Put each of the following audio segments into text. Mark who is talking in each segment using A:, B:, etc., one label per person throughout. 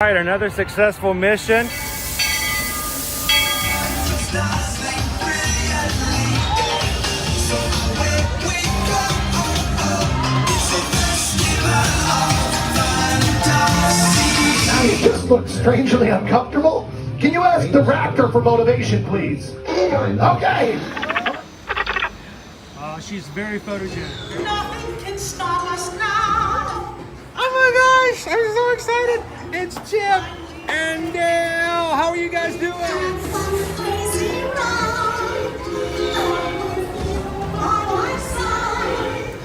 A: All right, another successful mission.
B: Now you just look strangely uncomfortable. Can you ask the raptor for motivation, please? Okay.
A: She's very photogenic.
C: Nothing can stop us now.
A: Oh my gosh, I'm so excited. It's Chip and Dale. How are you guys doing?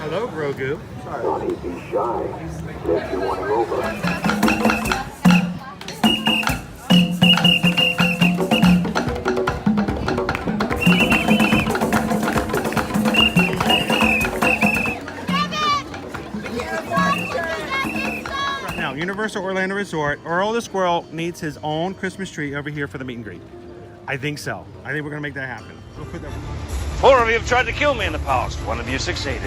A: Hello, Grogu.
D: Don't be shy. If you want to go over.
A: Universal Orlando Resort, Earl the Squirrel needs his own Christmas tree over here for the meet and greet. I think so. I think we're gonna make that happen. We'll put that.
E: 4 of you have tried to kill me in the past. 1 of you succeeded.
F: Oh,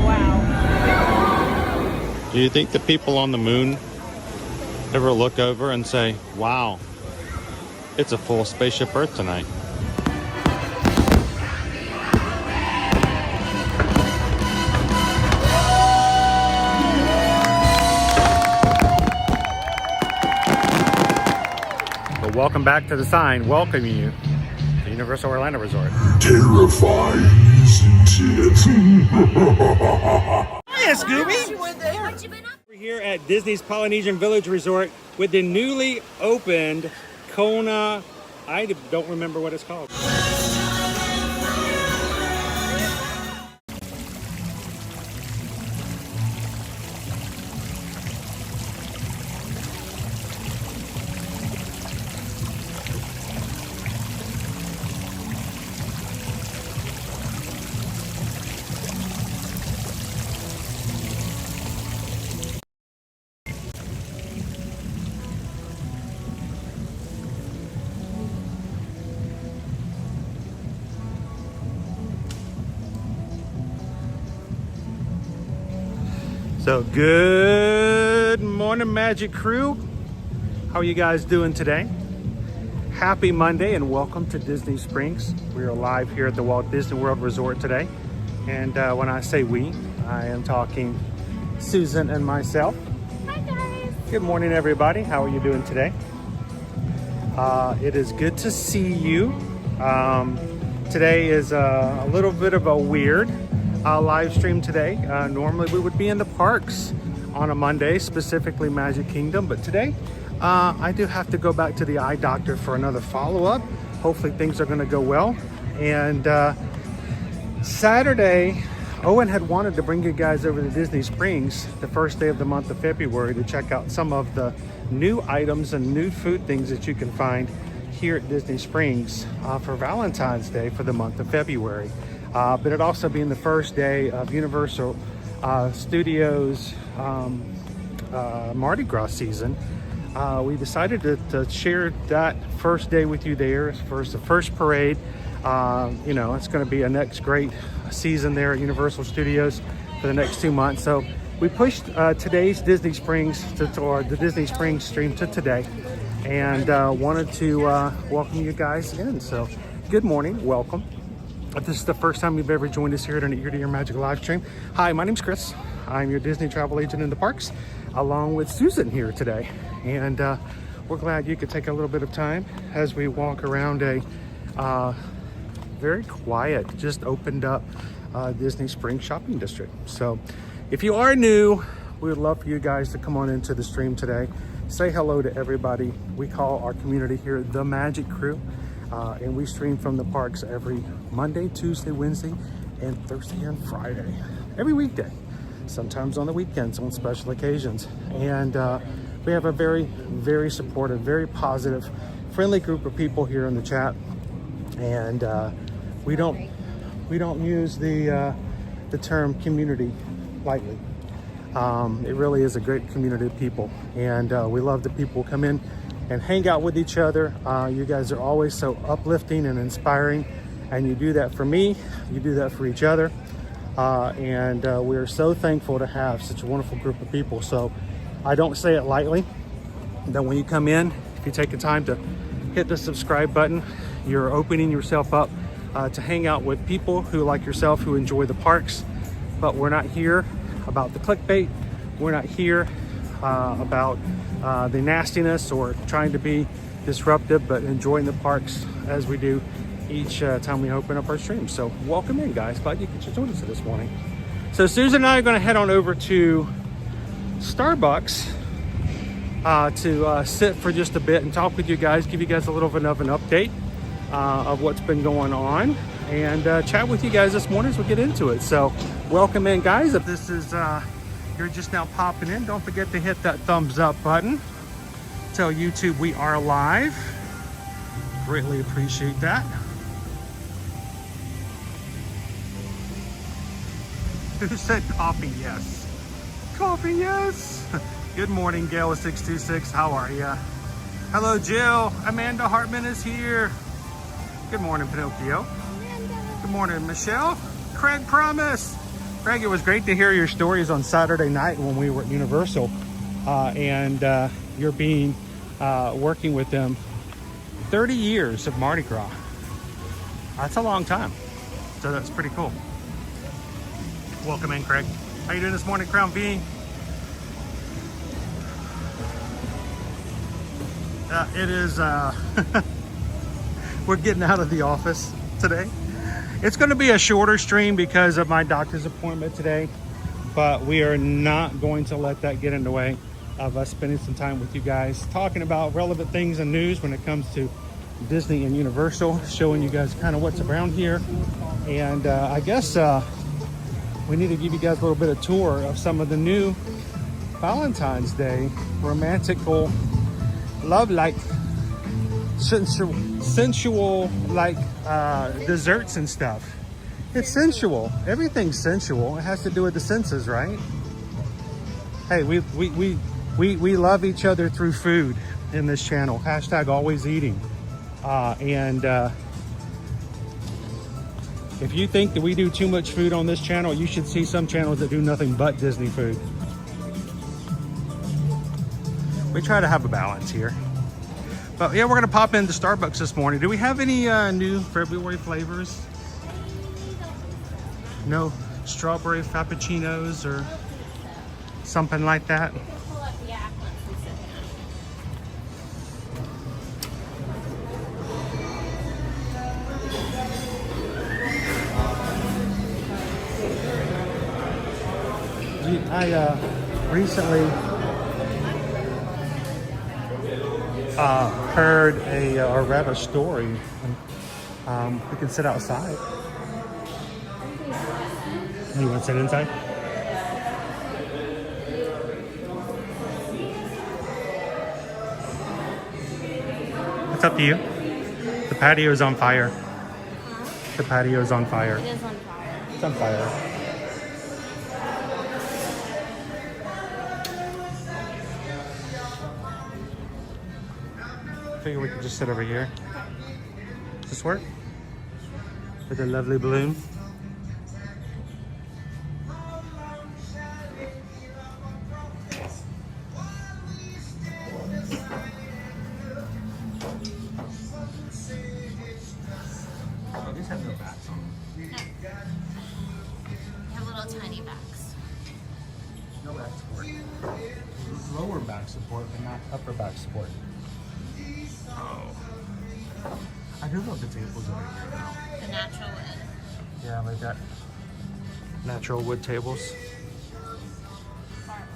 F: wow.
A: Do you think the people on the moon ever look over and say, wow, it's a full spaceship Earth tonight? But welcome back to the sign welcoming you to Universal Orlando Resort.
G: Terrifying, isn't it?
A: Hiya, Scooby! We're here at Disney's Polynesian Village Resort with the newly opened Kona, I don't remember what it's called. So good morning, Magic Crew. How are you guys doing today? Happy Monday and welcome to Disney Springs. We are live here at the Walt Disney World Resort today. And when I say we, I am talking Susan and myself.
F: Hi, guys.
A: Good morning, everybody. How are you doing today? It is good to see you. Today is a little bit of a weird live stream today. Normally we would be in the parks on a Monday, specifically Magic Kingdom, but today I do have to go back to the eye doctor for another follow-up. Hopefully things are going to go well. And Saturday, Owen had wanted to bring you guys over to Disney Springs the first day of the month of February to check out some of the new items and new food things that you can find here at Disney Springs for Valentine's Day for the month of February. But it also being the first day of Universal Studios Mardi Gras season, we decided to share that first day with you there for the first parade. You know, it's going to be a next great season there at Universal Studios for the next 2 months. So we pushed today's Disney Springs or the Disney Springs stream to today, and wanted to welcome you guys in. So good morning, welcome. If this is the first time you've ever joined us here at an Ear to Ear Magic live stream, hi, my name's Chris. I'm your Disney travel agent in the parks, along with Susan here today. And we're glad you could take a little bit of time as we walk around a very quiet, just opened up Disney Springs shopping district. So if you are new, we would love for you guys to come on into the stream today. Say hello to everybody. We call our community here the Magic Crew. And we stream from the parks every Monday, Tuesday, Wednesday, and Thursday and Friday. Every weekday, sometimes on the weekends, on special occasions. And we have a very, very supportive, very positive, friendly group of people here in the chat. And we don't use the term community lightly. It really is a great community of people. And we love that people come in and hang out with each other. You guys are always so uplifting and inspiring, and you do that for me, you do that for each other. And we're so thankful to have such a wonderful group of people. So I don't say it lightly, that when you come in, if you take the time to hit the subscribe button, you're opening yourself up to hang out with people who, like yourself, who enjoy the parks. But we're not here about the clickbait. We're not here about the nastiness or trying to be disruptive, but enjoying the parks as we do each time we open up our stream. So welcome in, guys. Glad you could join us this morning. So Susan and I are going to head on over to Starbucks to sit for just a bit and talk with you guys, give you guys a little bit of an update of what's been going on, and chat with you guys this morning as we get into it. So welcome in, guys. If this is you're just now popping in, don't forget to hit that thumbs up button. Tell YouTube we are live. Greatly appreciate that. Who said coffee yes? Coffee yes. Good morning, Gail 626. How are you? Hello, Jill. Amanda Hartman is here. Good morning, Pinocchio. Good morning, Michelle. Craig Promise. Craig, it was great to hear your stories on Saturday night when we were at Universal, and you're working with them. 30 years of Mardi Gras. That's a long time. So that's pretty cool. Welcome in, Craig. How you doing this morning, Crown V? It is, we're getting out of the office today. It's going to be a shorter stream because of my doctor's appointment today, but we are not going to let that get in the way of us spending some time with you guys, talking about relevant things and news when it comes to Disney and Universal, showing you guys kind of what's around here. And I guess we need to give you guys a little bit of tour of some of the new Valentine's Day romantical, love-like, sensual like desserts and stuff. It's sensual. Everything's sensual. It has to do with the senses, right? Hey, we love each other through food in this channel. Hashtag always eating. And if you think that we do too much food on this channel, you should see some channels that do nothing but Disney food. We try to have a balance here. But yeah, we're gonna pop into Starbucks this morning. Do we have any new February flavors? No strawberry frappuccinos or something like that? I recently heard or read a story. We can sit outside. You want to sit inside? It's up to you. The patio is on fire. The patio is on fire.
F: It is on fire.
A: It's on fire. I figure we could just sit over here. Does this work? With a lovely balloon. Oh, these have no backs on them.
F: No. They have little tiny backs.
A: No back support. Lower back support, but not upper back support. Oh. I do love the tables over here now.
F: The natural wood.
A: Yeah, we've got natural wood tables.
F: Bart would like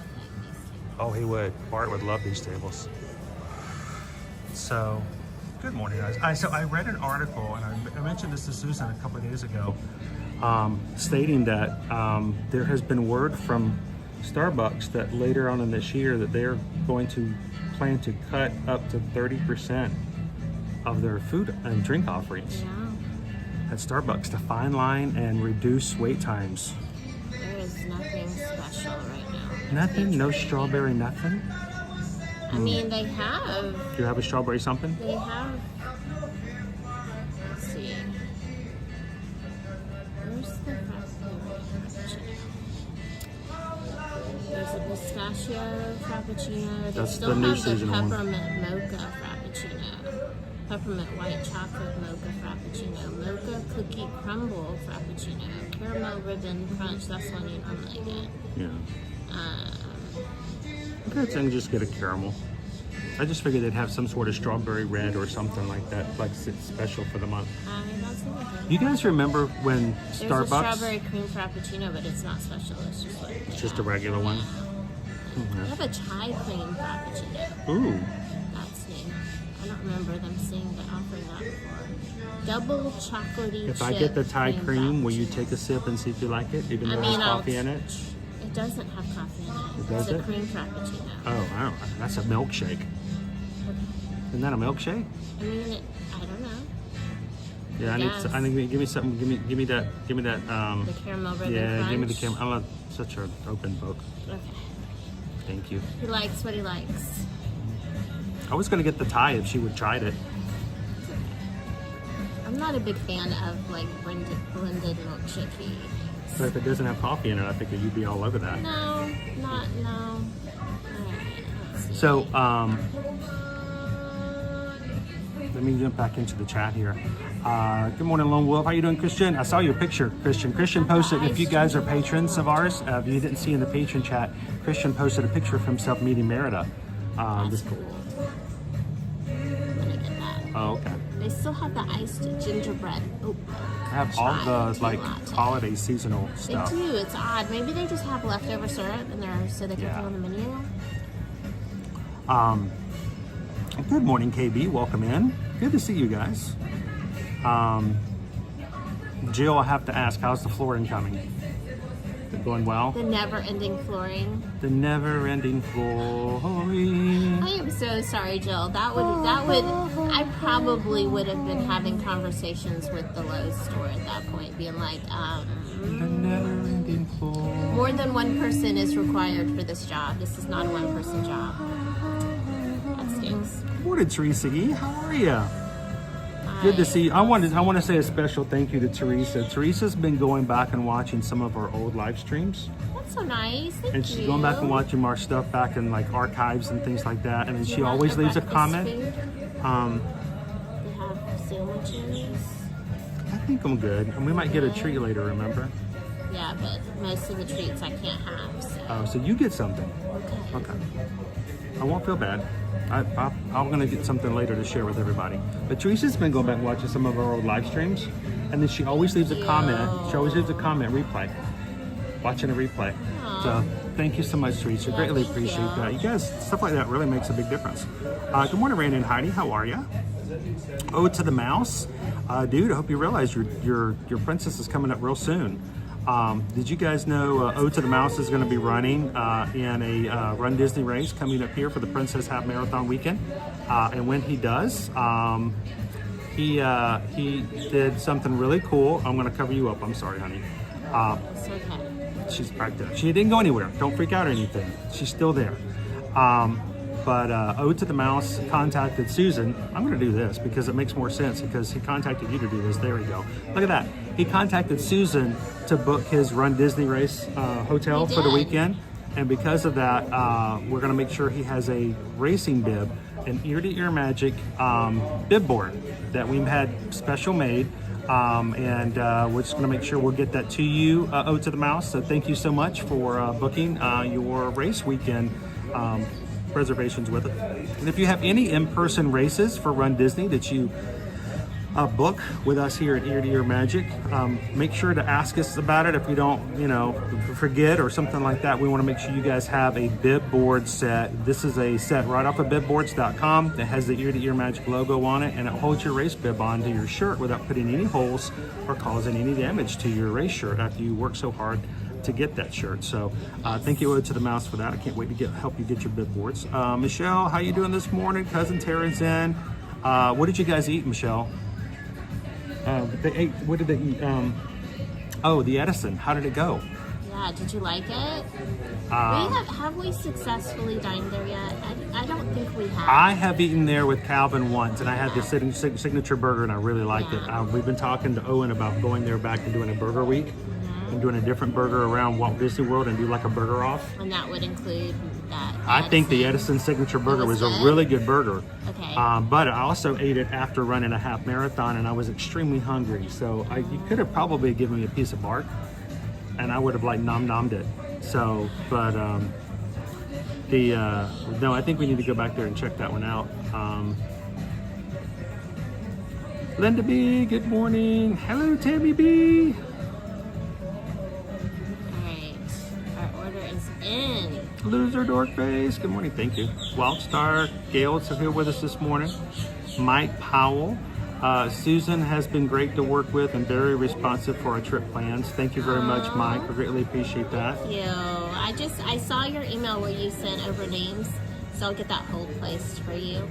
F: these too.
A: Oh, he would. Bart would love these tables. So, good morning, guys. So I read an article, and I mentioned this to Susan a couple of days ago, stating that there has been word from Starbucks that later on in this year that they're going to plan to cut up to 30% of their food and drink offerings at Starbucks to fine line and reduce wait times.
F: There is nothing special right now.
A: Nothing? No strawberry nothing?
F: I mean, they have.
A: Do you have a strawberry something?
F: They have. Let's see. Where's the frappuccino? There's a pistachio frappuccino. They
A: That's
F: still
A: the new
F: have the
A: seasonal one.
F: peppermint mocha frappuccino. Peppermint white chocolate mocha frappuccino. Mocha cookie crumble frappuccino. Caramel ribbon crunch. That's one you normally get.
A: Yeah. Okay, so I can just get a caramel. I just figured they'd have some sort of strawberry red or something like that, like it's special for the month.
F: That's okay.
A: You guys remember when
F: There's
A: Starbucks?
F: a strawberry cream frappuccino, but it's not special. It's just like
A: It's just a regular one.
F: They have a chai cream frappuccino.
A: Ooh.
F: That's new. I don't remember them offering that before. Double chocolatey
A: If I
F: chip
A: get the Thai cream, will you
F: frappuccino.
A: take a sip and see if you like it, even though
F: I
A: there's
F: mean,
A: coffee in it?
F: It doesn't have coffee in it.
A: Does
F: It's
A: it?
F: a cream frappuccino.
A: Oh, wow, that's a milkshake. Isn't that a milkshake?
F: I mean, I don't know.
A: Yeah, I need. Give me something. Give me that.
F: The caramel ribbon
A: Yeah,
F: crunch.
A: give me the camera. I'm not such an open book.
F: Okay.
A: Thank you.
F: He likes what he likes.
A: I was gonna get the Thai if she would tried it.
F: I'm not a big fan of like blended milkshakey.
A: But if it doesn't have coffee in it, I think that you'd be all over that.
F: No. Alright, let's see.
A: So, let me jump back into the chat here. Good morning, Lone Wolf. How you doing, Christian? I saw your picture, Christian. Christian posted, if you guys are patrons of ours, if you didn't see in the patron chat, Christian posted a picture of himself meeting Merida.
F: That's cool. I'm gonna get that.
A: Oh, okay.
F: They still have the iced gingerbread. Oh,
A: I have all the like holiday seasonal
F: they
A: stuff.
F: do. It's odd. Maybe they just have leftover syrup in there so they can put it on the menu.
A: Good morning, KB. Welcome in. Good to see you guys. Jill, I have to ask, how's the flooring coming? Is it going well?
F: The never-ending flooring.
A: The never-ending flooring.
F: I am so sorry, Jill. That would. I probably would have been having conversations with the Lowe's store at that point, being like,
A: The never-ending floor.
F: more than one person is required for this job. This is not a one-person job. That stinks.
A: Good morning, Teresa E. How are you? Good to see you. I want to say a special thank you to Teresa. Teresa's been going back and watching some of our old live streams.
F: That's so nice. Thank
A: And she's
F: you.
A: going back and watching our stuff back in like archives and things like that. And then she
F: You want
A: always leaves a
F: breakfast
A: comment.
F: food? They have sandwiches.
A: I think I'm good. And we might get a treat later, remember?
F: Yeah, but most of the treats I can't have. So.
A: Oh, so you get something. Okay. I won't feel bad. I'm going to get something later to share with everybody. But Teresa's been going back and watching some of our old live streams. And then she always leaves a comment. She always leaves a comment replay. Watching a replay. So thank you so much, Teresa. Greatly
F: thank
A: appreciate
F: you.
A: that. You guys, stuff like that really makes a big difference. Good morning, Randy and Heidi. How are you? Ode to the Mouse. Dude, I hope you realize your princess is coming up real soon. Did you guys know Ode to the Mouse is going to be running in a Run Disney race coming up here for the Princess Half Marathon weekend? And when he does, he did something really cool. I'm going to cover you up. I'm sorry, honey.
F: It's okay.
A: She's right there. She didn't go anywhere. Don't freak out or anything. She's still there. But Ode to the Mouse contacted Susan. I'm going to do this because it makes more sense because he contacted you to do this. There we go. Look at that. He contacted Susan to book his Run Disney Race hotel for the weekend. And because of that, we're going to make sure he has a racing bib, an Ear-to-Ear Magic bib board that we've had special made. And we're just going to make sure we'll get that to you, Ode to the Mouse. So thank you so much for booking your race weekend reservations with it. And if you have any in-person races for Run Disney that you book with us here at Ear-to-Ear Magic, make sure to ask us about it if you don't, forget or something like that. We want to make sure you guys have a bib board set. This is a set right off of bibboards.com that has the Ear-to-Ear Magic logo on it, and it holds your race bib onto your shirt without putting any holes or causing any damage to your race shirt after you work so hard to get that shirt. So thank you, Ode to the Mouse, for that. I can't wait to help you get your bib boards. Michelle, how you doing this morning? Cousin Tara's in. What did you guys eat, Michelle? They ate. What did they eat? The Edison. How did it go?
F: Yeah, did you like it? Have we successfully dined there yet? I don't think we have.
A: I have eaten there with Calvin once, and I had the signature burger, and I really liked it. We've been talking to Owen about going there back and doing a burger week, and doing a different burger around Walt Disney World and do like a burger off.
F: And that would include that.
A: I think the Edison signature burger was a really good burger.
F: Okay.
A: But I also ate it after running a half marathon, and I was extremely hungry. So you could have probably given me a piece of bark, and I would have like nommed it. So, but no, I think we need to go back there and check that one out. Linda B, good morning. Hello, Tammy B.
F: In.
A: Loser Dork Face, good morning, thank you. Wildstar, Gail is here with us this morning. Mike Powell. Susan has been great to work with and very responsive for our trip plans. Thank you very much, Mike. I greatly appreciate that.
F: Thank you. I saw your email where you sent over names, so I'll get that whole placed for you.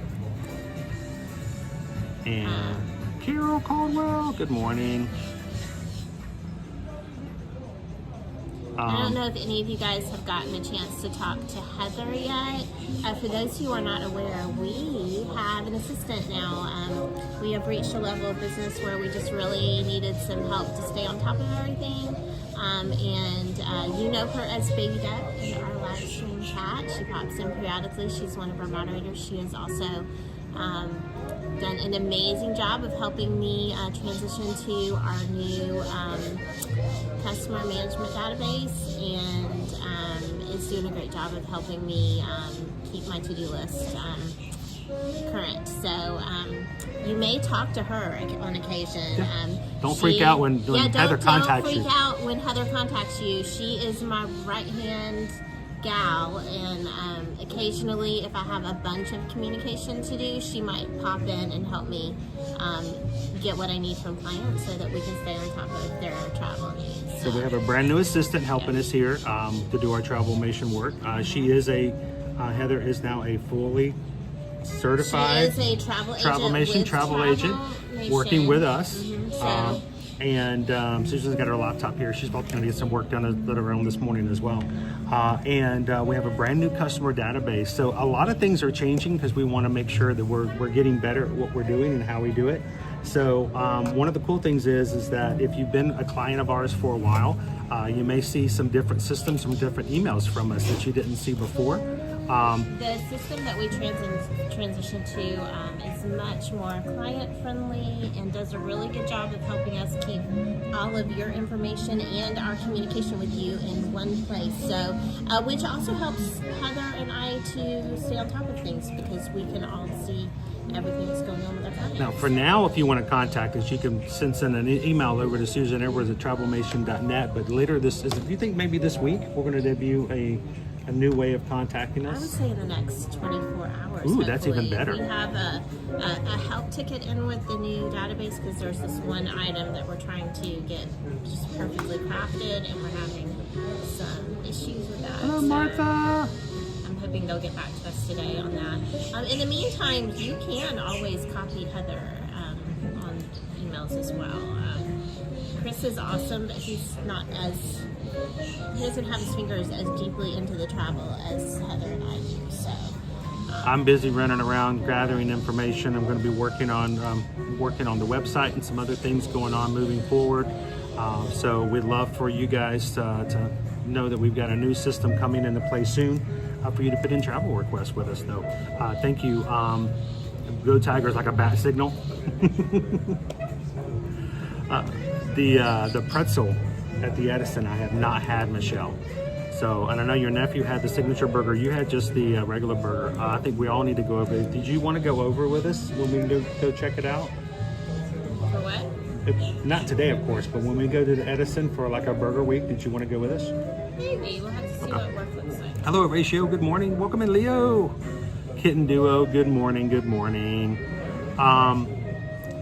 A: And Carol Caldwell, good morning.
F: I don't know if any of you guys have gotten a chance to talk to Heather yet. For those who are not aware, we have an assistant now. We have reached a level of business where we just really needed some help to stay on top of everything. And you know her as Baby Deb in our live stream chat. She pops in periodically. She's one of our moderators. She has also done an amazing job of helping me transition to our new customer management database, and is doing a great job of helping me keep my to-do list current. So you may talk to her on occasion.
A: Don't freak out when Heather contacts you.
F: Don't freak out when Heather contacts you. She is my right-hand gal, and occasionally if I have a bunch of communication to do, she might pop in and help me get what I need from clients so that we can stay on top of their travel needs.
A: So we have a brand new assistant helping us here to do our travelmation work. She is Heather is now a fully certified
F: she is a travel agent
A: working with us.
F: So
A: And Susan's got her laptop here. She's about going to get some work done later on this morning as well. And we have a brand new customer database. So a lot of things are changing because we want to make sure that we're getting better at what we're doing and how we do it. So one of the cool things is that if you've been a client of ours for a while, you may see some different systems, some different emails from us that you didn't see before.
F: The system that we transitioned to is much more client-friendly and does a really good job of helping us keep all of your information and our communication with you in one place. So, which also helps Heather and I to stay on top of things because we can all see everything that's going on with our clients.
A: Now, for now, if you want to contact us, you can send an email over to susanedwards@travelmation.net. But later, do you think maybe this week we're going to debut a new way of contacting us?
F: I would say in the next 24 hours.
A: Ooh, that's even better.
F: We have a help ticket in with the new database because there's this one item that we're trying to get just perfectly crafted, and we're having some issues with that.
A: Hello, Martha.
F: I'm hoping they'll get back to us today on that. In the meantime, you can always copy Heather on emails as well. Chris is awesome, but he doesn't have his fingers as deeply into the travel as Heather and I do. So
A: I'm busy running around gathering information. I'm going to be working on the website and some other things going on moving forward. So we'd love for you guys to know that we've got a new system coming into play soon for you to put in travel requests with us, though. Thank you. Go Tigers like a bat signal. The pretzel at the Edison I have not had, Michelle. So, and I know your nephew had the signature burger. You had just the regular burger. I think we all need to go over it. Did you want to go over with us when we go check it out?
F: For what?
A: Not today, of course, but when we go to the Edison for like our burger week, did you want to go with us?
F: Maybe. We'll have to see what work looks like.
A: Hello, Ratio. Good morning. Welcome in, Leo. Kitten Duo. Good morning. Good morning.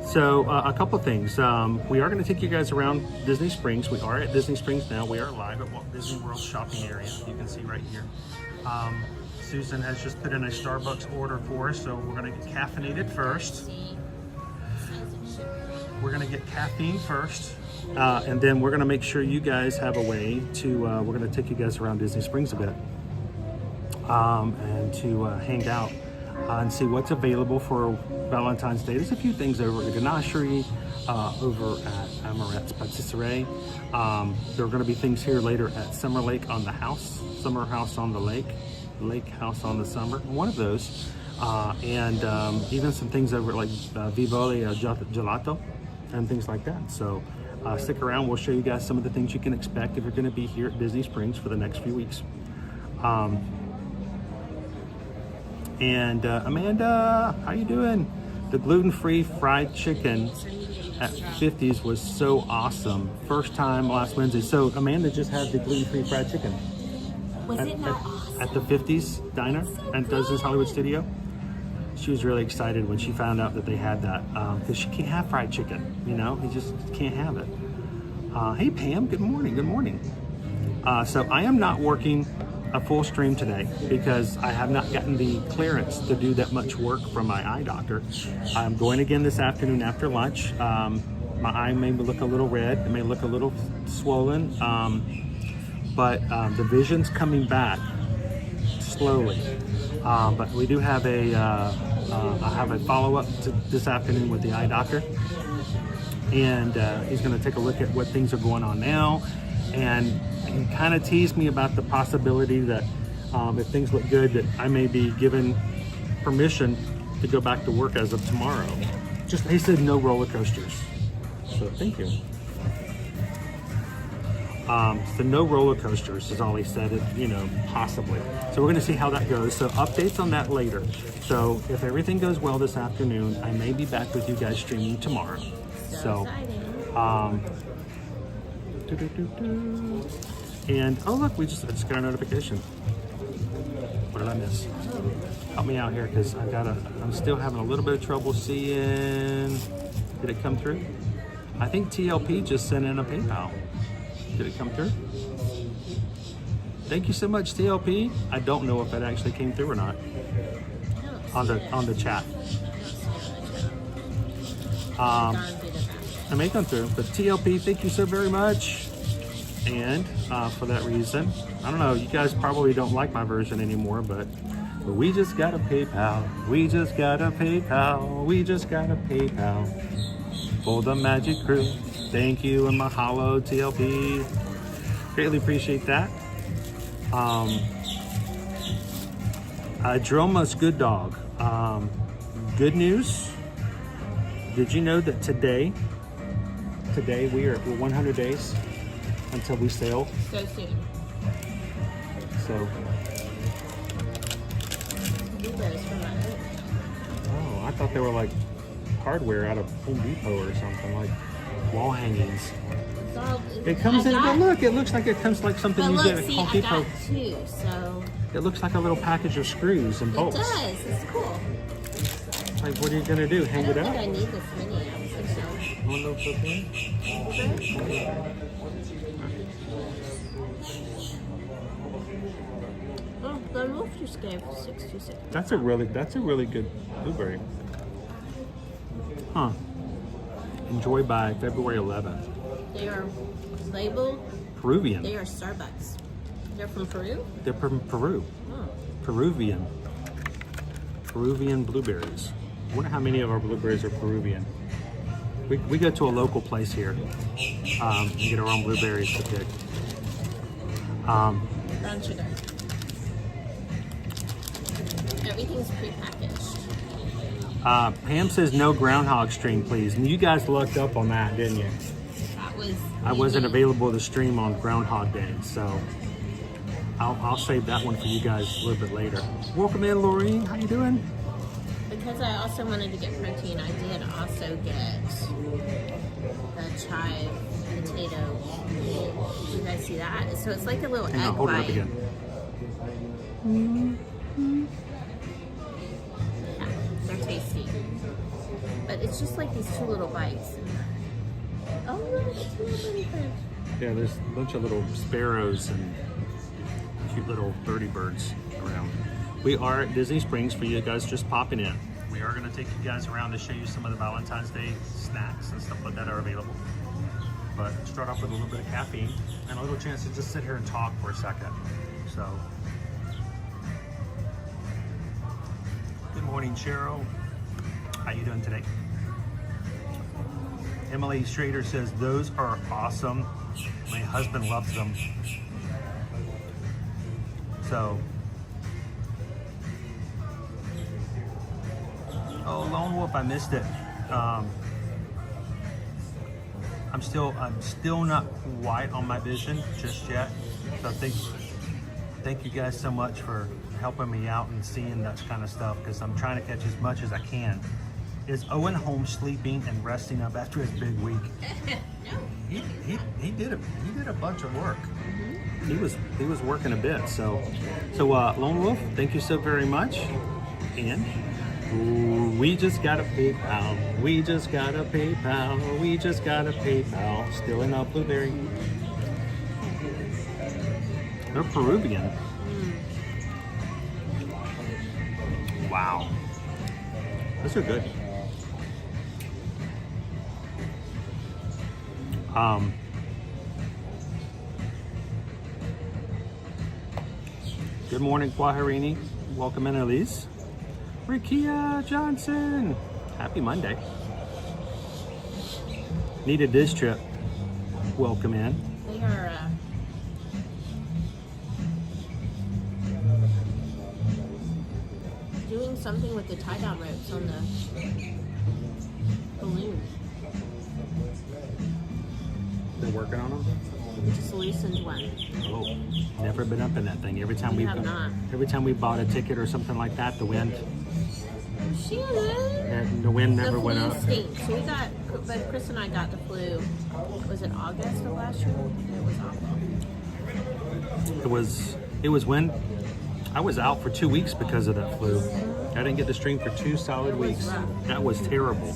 A: So a couple things. We are going to take you guys around Disney Springs. We are at Disney Springs now. We are live at Walt Disney World shopping area. You can see right here. Susan has just put in a Starbucks order for us, so we're going to get caffeinated first. we're gonna get caffeine first, and then we're gonna make sure you guys have a way to, we're gonna take you guys around Disney Springs a bit, and to hang out and see what's available for Valentine's Day. There's a few things over at the Ganachery, over at Amorrette's Patisserie. There are gonna be things here later at Summer Lake on the House, Summer House on the Lake, Lake House on the Summer, one of those. And even some things over like Vivoli Gelato and things like that. So stick around, we'll show you guys some of the things you can expect if you're gonna be here at Disney Springs for the next few weeks. And Amanda, how you doing? The gluten-free fried chicken at 50s was so awesome. First time last Wednesday. So Amanda just had the gluten-free fried chicken.
F: Was it not awesome?
A: At the 50s diner and does this Hollywood studio. She was really excited when she found out that they had that, because she can't have fried chicken, you know, you just can't have it. Hey Pam, good morning, good morning. So I am not working a full stream today because I have not gotten the clearance to do that much work from my eye doctor. I'm going again this afternoon after lunch. My eye may look a little red, it may look a little swollen, but the vision's coming back slowly. But we do have I have a follow-up this afternoon with the eye doctor, and he's going to take a look at what things are going on now, and he kind of teased me about the possibility that if things look good, that I may be given permission to go back to work as of tomorrow. Just he said no roller coasters, so thank you. So no roller coasters is all he said, you know, possibly. So we're gonna see how that goes. So updates on that later. So if everything goes well this afternoon, I may be back with you guys streaming tomorrow. So and oh look, I just got a notification. What did I miss? Help me out here, because I'm still having a little bit of trouble seeing. Did it come through? I think TLP just sent in a PayPal. Did it come through? Thank you so much, TLP. I don't know if that actually came through or not on the chat. It may come through, but TLP, thank you so very much. And for that reason, I don't know, you guys probably don't like my version anymore, but we just got a PayPal. We just got a PayPal. We just got a PayPal for the Magic Crew. Thank you and mahalo, TLP. Greatly appreciate that. Droma's good dog. Good news. Did you know that today we're 100 days until we sail?
F: So soon.
A: So.
F: Blueberries from my own.
A: Oh, I thought they were like hardware out of Home Depot or something, like wall hangings. It comes in, but look, it looks like it comes like something you get at Home Depot.
F: I got two, so.
A: It looks like a little package of screws and bolts.
F: It does, it's cool.
A: Like, what are you gonna do, hang it up?
F: I don't think I need this many, I don't think so.
A: Want to put in?
F: Oh, the wolf just gave 626.
A: That's a really good blueberry. Huh. Enjoy by February 11th.
F: They are labeled
A: Peruvian.
F: They are Starbucks. They're from Peru?
A: They're from Peru.
F: Oh.
A: Peruvian blueberries. I wonder how many of our blueberries are Peruvian. We go to a local place here and get our own blueberries to pick.
F: Brown sugar. Everything's prepackaged.
A: Pam says no groundhog stream, please. And you guys looked up on that, didn't you? I wasn't available to stream on Groundhog Day, so I'll save that one for you guys a little bit later. Welcome in, Laureen. How you doing?
F: Because I also wanted to get protein, I did also get the chive potato. Did you guys see that? So it's like a little egg
A: Hold it
F: white.
A: up again.
F: Yeah, they're tasty. But it's just like these two little bites. Oh, look, it's a little bitty bird.
A: Yeah, there's a bunch of little sparrows and cute little birdie birds around. We are at Disney Springs for you guys just popping in. We are going to take you guys around to show you some of the Valentine's Day snacks and stuff like that are available. But start off with a little bit of caffeine and a little chance to just sit here and talk for a second. So, good morning, Cheryl. How you doing today? Emily Schrader says, those are awesome. My husband loves them. So, oh, Lone Wolf, I missed it. I'm still not quite on my vision just yet. So thank you guys so much for helping me out and seeing that kind of stuff, because I'm trying to catch as much as I can. Is Owen home sleeping and resting up after his big week?
F: No.
A: He did a bunch of work. He was working a bit. So Lone Wolf, thank you so very much. And we just got a PayPal. We just got a PayPal. We just got a PayPal. Still in a blueberry. They're Peruvian. Wow. Those are good. Good morning, Guajarini. Welcome in, Elise. Rikia Johnson. Happy Monday. Needed this trip. Welcome in.
F: They are doing something with the tie-down ropes on the balloon.
A: They're working on them?
F: We just loosened one.
A: Oh, never been up in that thing. Every time
F: We have not.
A: Every time we bought a ticket or something like that, the wind
F: Shannon!
A: the wind never went
F: The
A: up.
F: flu stinks. But Chris and I got the flu. Was it August of last year? It was awful.
A: It was when I was out for 2 weeks because of that flu. I didn't get to stream for 2 solid weeks. That was terrible.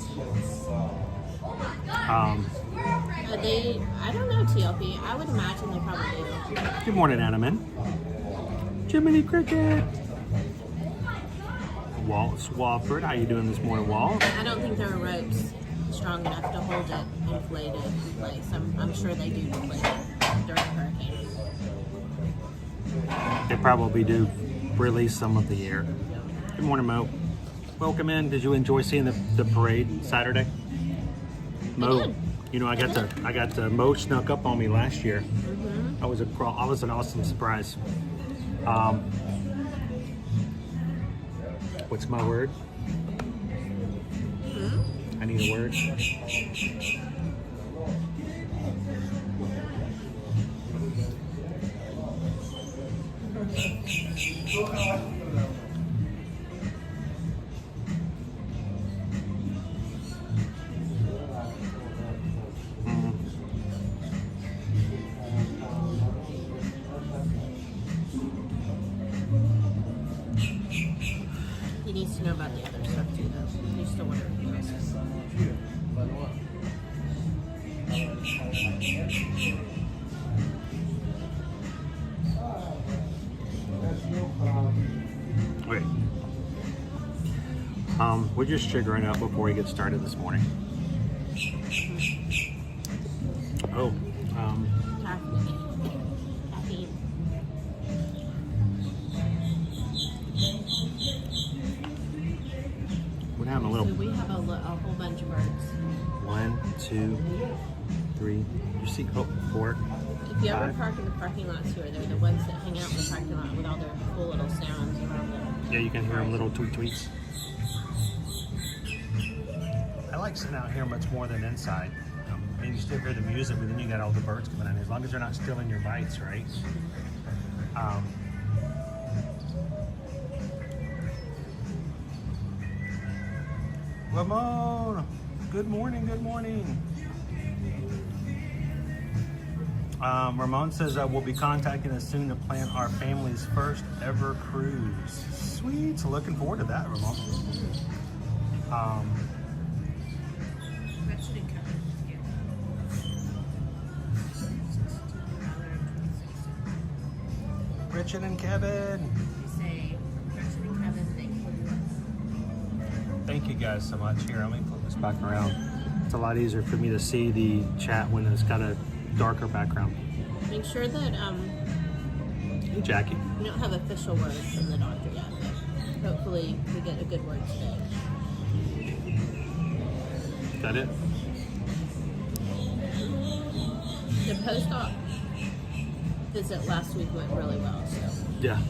F: I don't know, TLP. I would imagine they probably do.
A: Good morning, Animan. Jiminy Cricket. Walt Swafford, how you doing this morning, Walt?
F: I don't think there are ropes strong enough to hold it inflated in place. I'm sure they do deflate it during a hurricane.
A: They probably do release some of the air. Good morning, Mo. Welcome in. Did you enjoy seeing the parade Saturday? Mo,
F: did.
A: you know, I got to Mo snuck up on me last year.
F: Mm-hmm.
A: I was an awesome surprise. What's my word? I need a word.
F: He needs to know about the other stuff too, though. He's still wondering what else.
A: Wait. We're just sugaring up before we get started this morning. Oh,
F: Caffeine.
A: we're having a
F: So
A: little.
F: we have a whole bunch of birds.
A: 1, 2, 3. You see, 4.
F: If you ever
A: 5.
F: park in the parking lots here, they're the ones that hang out in the parking lot with all their cool little sounds around them.
A: Yeah, you can hear them little tweets. I like sitting out here much more than inside. I mean, you still hear the music, but then you got all the birds coming in. As long as they're not stealing your bites, right? Ramon, good morning, good morning. Ramon says we'll be contacting us soon to plan our family's first ever cruise. Sweet, so looking forward to that, Ramon. Richard and Kevin.
F: Say, Richard and Kevin, thank you.
A: Thank you guys so much. Here, let me flip this back around. it's a lot easier for me to see the chat when it's got a darker background.
F: Make sure that
A: Hey, Jackie.
F: we don't have official words from the doctor yet, but hopefully we get a good word today.
A: Is that it?
F: The post-op visit last week went really well, so.
A: Yeah.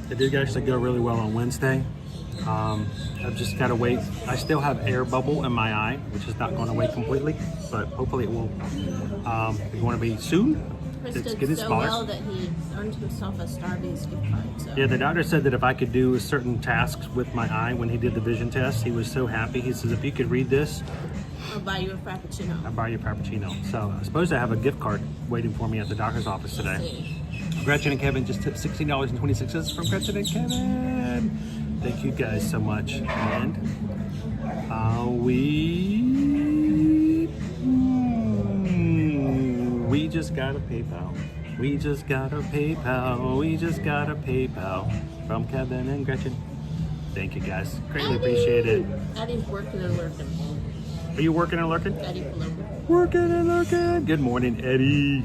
A: It did actually go really well on Wednesday. I've just got to wait. I still have air bubble in my eye, which is not going away completely, but hopefully it will. It's going to be soon.
F: Chris
A: It's
F: did
A: getting
F: so
A: smaller.
F: well that he earned himself a Starbucks gift card. So.
A: Yeah, the doctor said that if I could do certain tasks with my eye when he did the vision test, he was so happy. He says, if you could read this,
F: I'll buy you a Frappuccino.
A: I'll buy you a Frappuccino. So I suppose I have a gift card waiting for me at the doctor's office today.
F: See.
A: Gretchen and Kevin just tipped $16.26 from Gretchen and Kevin. Thank you guys so much. And we just got a PayPal. We just got a PayPal. We just got a PayPal from Kevin and Gretchen. Thank you guys. Greatly appreciate it.
F: Eddie's working and lurking.
A: Are you working and lurking?
F: Eddie lurking.
A: Working and lurking. Good morning, Eddie.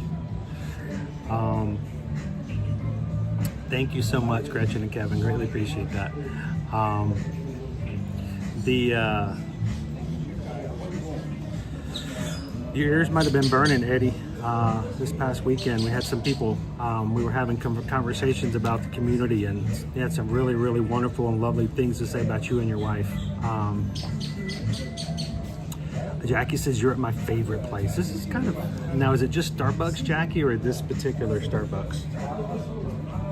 A: Thank you so much, Gretchen and Kevin. Greatly appreciate that. Your ears might have been burning, Eddie. This past weekend, we had some people. We were having conversations about the community, and they had some really, really wonderful and lovely things to say about you and your wife. Jackie says you're at my favorite place. This is kind of now. Is it just Starbucks, Jackie, or this particular Starbucks?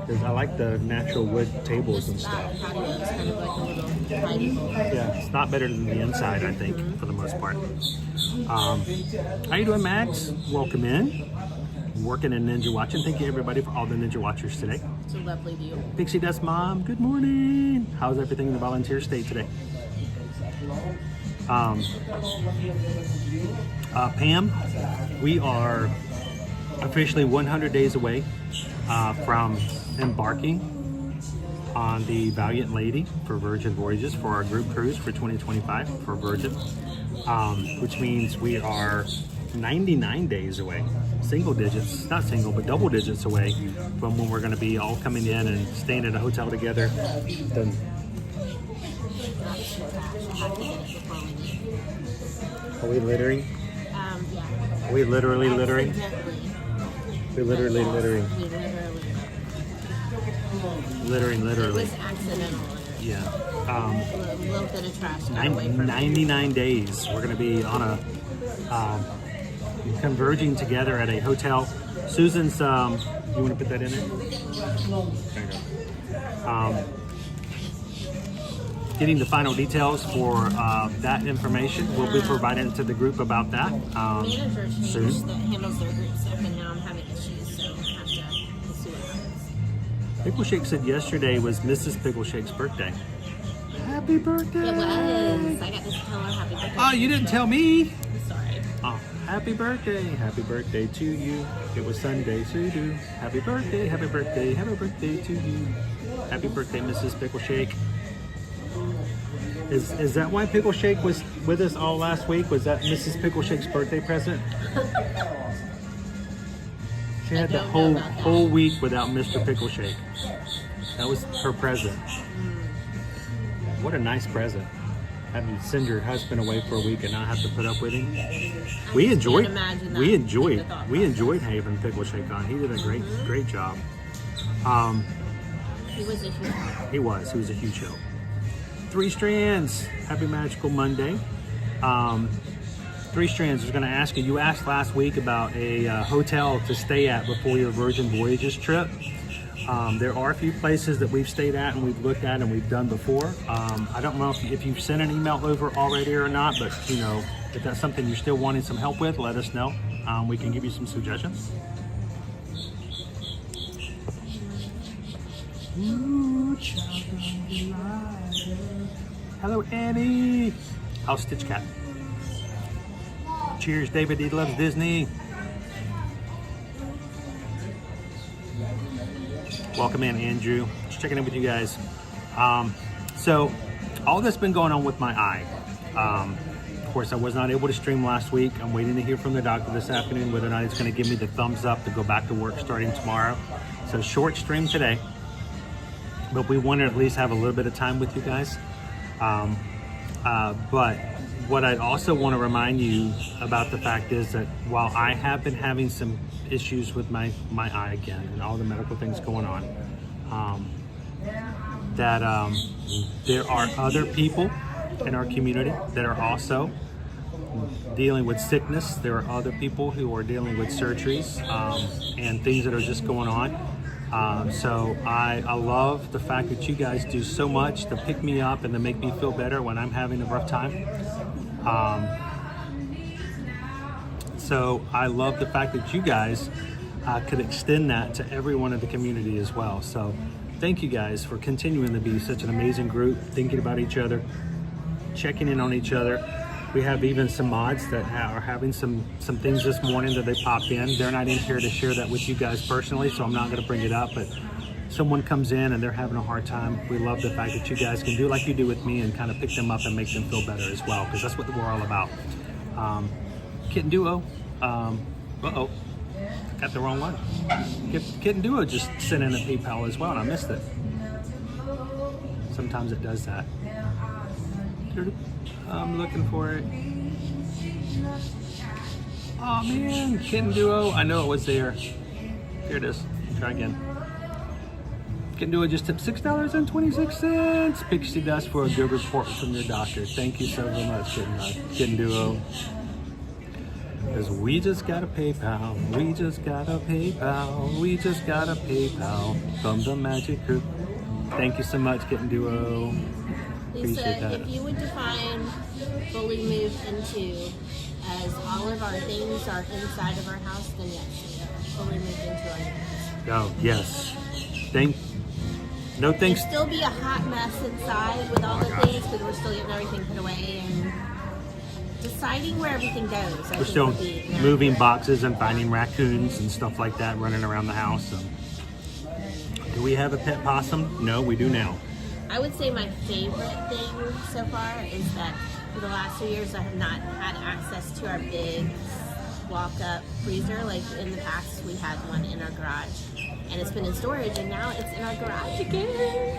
A: Because I like the natural wood tables and stuff.
F: That patio is kind of like a little hidey hole.
A: Yeah, it's not better than the inside, I think, for the most part. How you doing, Max? Welcome in. Working in Ninja Watching. Thank you, everybody, for all the Ninja Watchers today.
F: It's a lovely view.
A: Pixie Dust Mom, good morning. How's everything in the volunteer state today? Pam, we are officially 100 days away from embarking on the Valiant Lady for Virgin Voyages for our group cruise for 2025 for Virgin, which means we are 99 days away, single digits, not single, but double digits away from when we're going to be all coming in and staying at a hotel together. Then, are we littering?
F: Yeah.
A: Are we literally littering?
F: Accidentally.
A: We're literally littering.
F: We
A: Littering,
F: It
A: literally.
F: was accidental.
A: Yeah.
F: A little bit of trash got away from
A: 99 days. We're going to be on a converging together at a hotel. Susan's, you want to put that in there? There you go. Getting the final details for that information. We'll be providing to the group about that
F: Manager
A: soon.
F: changed that handles their group stuff, and now I'm having issues, so I have to see what happens.
A: Pickle Shake said yesterday was Mrs. Pickle Shake's birthday. Happy birthday!
F: It was. I got to tell her happy birthday.
A: Oh, you didn't tell me.
F: I'm sorry.
A: Oh, happy birthday to you. It was Sunday, so do. Happy birthday to you. Happy birthday, Mrs. Pickle Shake. Is that why Pickle Shake was with us all last week? Was that Mrs. Pickle Shake's birthday present? She had the
F: don't know about that.
A: whole week without Mr. Pickle Shake. That was her present. What a nice present. Having to send your husband away for a week and not have to put up with him. We enjoyed having Pickle Shake on. He did a great job.
F: He was a huge help.
A: He was a huge help. 3 Strands, happy magical Monday. 3 Strands, I was going to ask you, you asked last week about a hotel to stay at before your Virgin Voyages trip. There are a few places that we've stayed at and we've looked at and we've done before. I don't know if you've sent an email over already or not, but if that's something you're still wanting some help with, let us know. We can give you some suggestions. Hello, Annie. How's Stitch Cat? Cheers, David. He loves Disney. Welcome in, Andrew. Just checking in with you guys. So, all that's been going on with my eye. course, I was not able to stream last week. I'm waiting to hear from the doctor this afternoon whether or not it's going to give me the thumbs up to go back to work starting tomorrow. So short stream today, but we wanted to at least have a little bit of time with you guys. But what I also want to remind you about the fact is that while I have been having some issues with my eye again and all the medical things going on, there are other people in our community that are also dealing with sickness. There are other people who are dealing with surgeries and things that are just going on. So I love the fact that you guys do so much to pick me up and to make me feel better when I'm having a rough time. So I love the fact that you guys could extend that to everyone in the community as well. So thank you guys for continuing to be such an amazing group, thinking about each other, checking in on each other. We have even some mods that are having some things this morning that they popped in. They're not in here to share that with you guys personally, so I'm not going to bring it up, but someone comes in and they're having a hard time. We love the fact that you guys can do like you do with me and kind of pick them up and make them feel better as well, because that's what we're all about. Kitten Duo, uh-oh, got the wrong one. Kitten Duo just sent in a PayPal as well and I missed it. Sometimes it does that. I'm looking for it. Oh man, Kitten Duo, I know it was there. Here it is, try again. Kitten Duo just tipped $6.26. Pixie dust for a good report from your doctor. Thank you so very much, Kitten Duo. Because we just got a PayPal, we just got a PayPal, we just got a PayPal from the Magic Group. Thank you so much, Kitten Duo.
F: Lisa, if you would define fully moved into as all of our things are inside of our house, then yes, fully moved into our house.
A: Oh, yes. No thanks.
F: There'd still be a hot mess inside with all the things because we're still getting everything put away and deciding where everything goes.
A: We're still moving boxes and finding raccoons and stuff like that running around the house. Do we have a pet possum? No, we do now.
F: I would say my favorite thing so far is that for the last 2 years I have not had access to our big walk-up freezer. Like in the past we had one in our garage and it's been in storage and now it's in our garage again.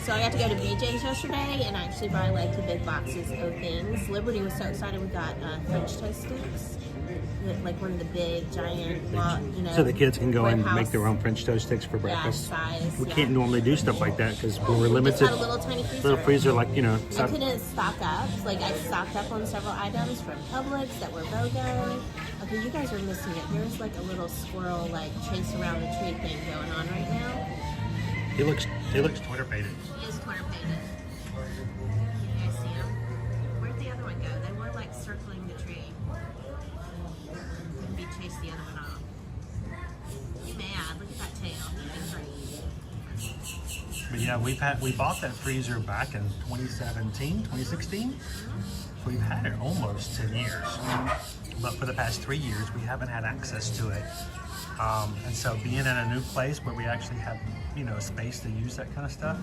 F: So I got to go to BJ's yesterday and actually buy like 2 big boxes of things. Liberty was so excited we got French toast sticks. Like one of the big giant,
A: so the kids can go and make their own French toast sticks for breakfast.
F: Size,
A: we can't normally do stuff like that because we're limited.
F: Just had a little tiny freezer.
A: Little freezer, like
F: I couldn't stock up. Like I stocked up on several items from Publix that were BOGO. Okay, you guys are missing it. There's like a little squirrel like chase around the tree thing going on right now.
A: He looks Twitter baited.
F: He is Twitter baited. You guys see him? Where'd the other one go? They were like circling the tree. Maybe chase the other one off. You mad? Look at that tail.
A: But yeah, we bought that freezer back in 2017, 2016. So we've had it almost 10 years. But for the past 3 years, we haven't had access to it. And so being in a new place where we actually have, space to use that kind of stuff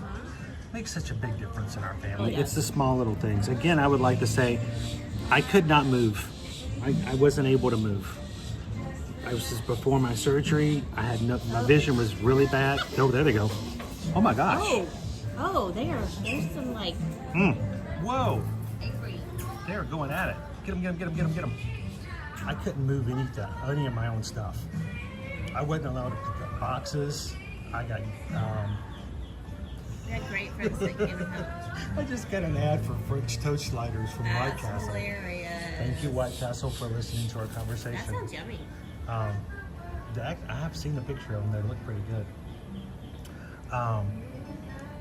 A: makes such a big difference in our family. It's the small little things. Again, I would like to say I could not move. I wasn't able to move. I was just before my surgery. I had my vision was really bad. Oh, there they go. Oh my gosh.
F: Oh, there's some like.
A: Whoa. They're going at it. Get them. I couldn't move any of my own stuff. I wasn't allowed to pick up boxes. I got.
F: You had great friends that came home.
A: I just got an ad for French toast sliders from White
F: That's
A: Castle.
F: hilarious.
A: Thank you, White Castle, for listening to our conversation.
F: That sounds yummy.
A: I have seen the picture of them. They look pretty good.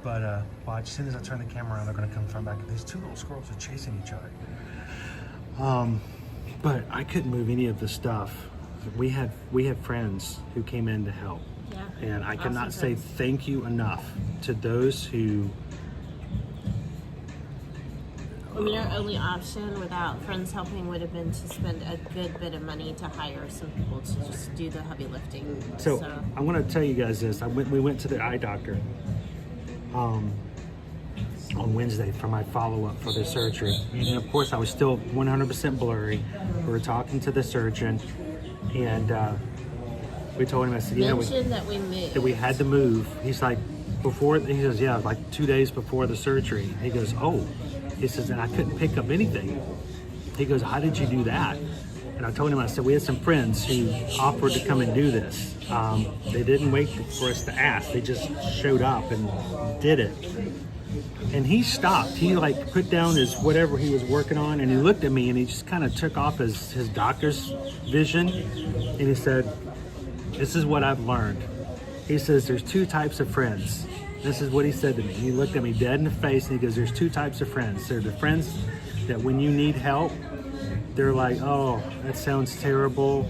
A: But watch, as soon as I turn the camera on, they're going to come from back. These 2 little squirrels are chasing each other. But I couldn't move any of the stuff. We had friends who came in to help.
F: Yeah.
A: And I cannot say thank you enough to those who.
F: I mean, our only option without friends helping would have been to spend a good bit of money to hire some people to just do the heavy lifting.
A: So I'm going to tell you guys this. We went to the eye doctor. on Wednesday for my follow-up for the surgery. And of course, I was still 100% blurry. We were talking to the surgeon, and we told him, I said,
F: Mentioned that we moved.
A: that we had to move. He's like, before, he goes, yeah, like 2 days before the surgery. He goes, oh, he says, and I couldn't pick up anything. He goes, how did you do that? And I told him, I said, we had some friends who offered to come and do this. They didn't wait for us to ask. They just showed up and did it. And he stopped. He like put down his whatever he was working on, and he looked at me, and he just kind of took off his doctor's vision, and he said, this is what I've learned. He says, there's two types of friends. This is what he said to me. He looked at me dead in the face, and he goes, there's two types of friends. They're the friends that when you need help, they're like, oh, that sounds terrible.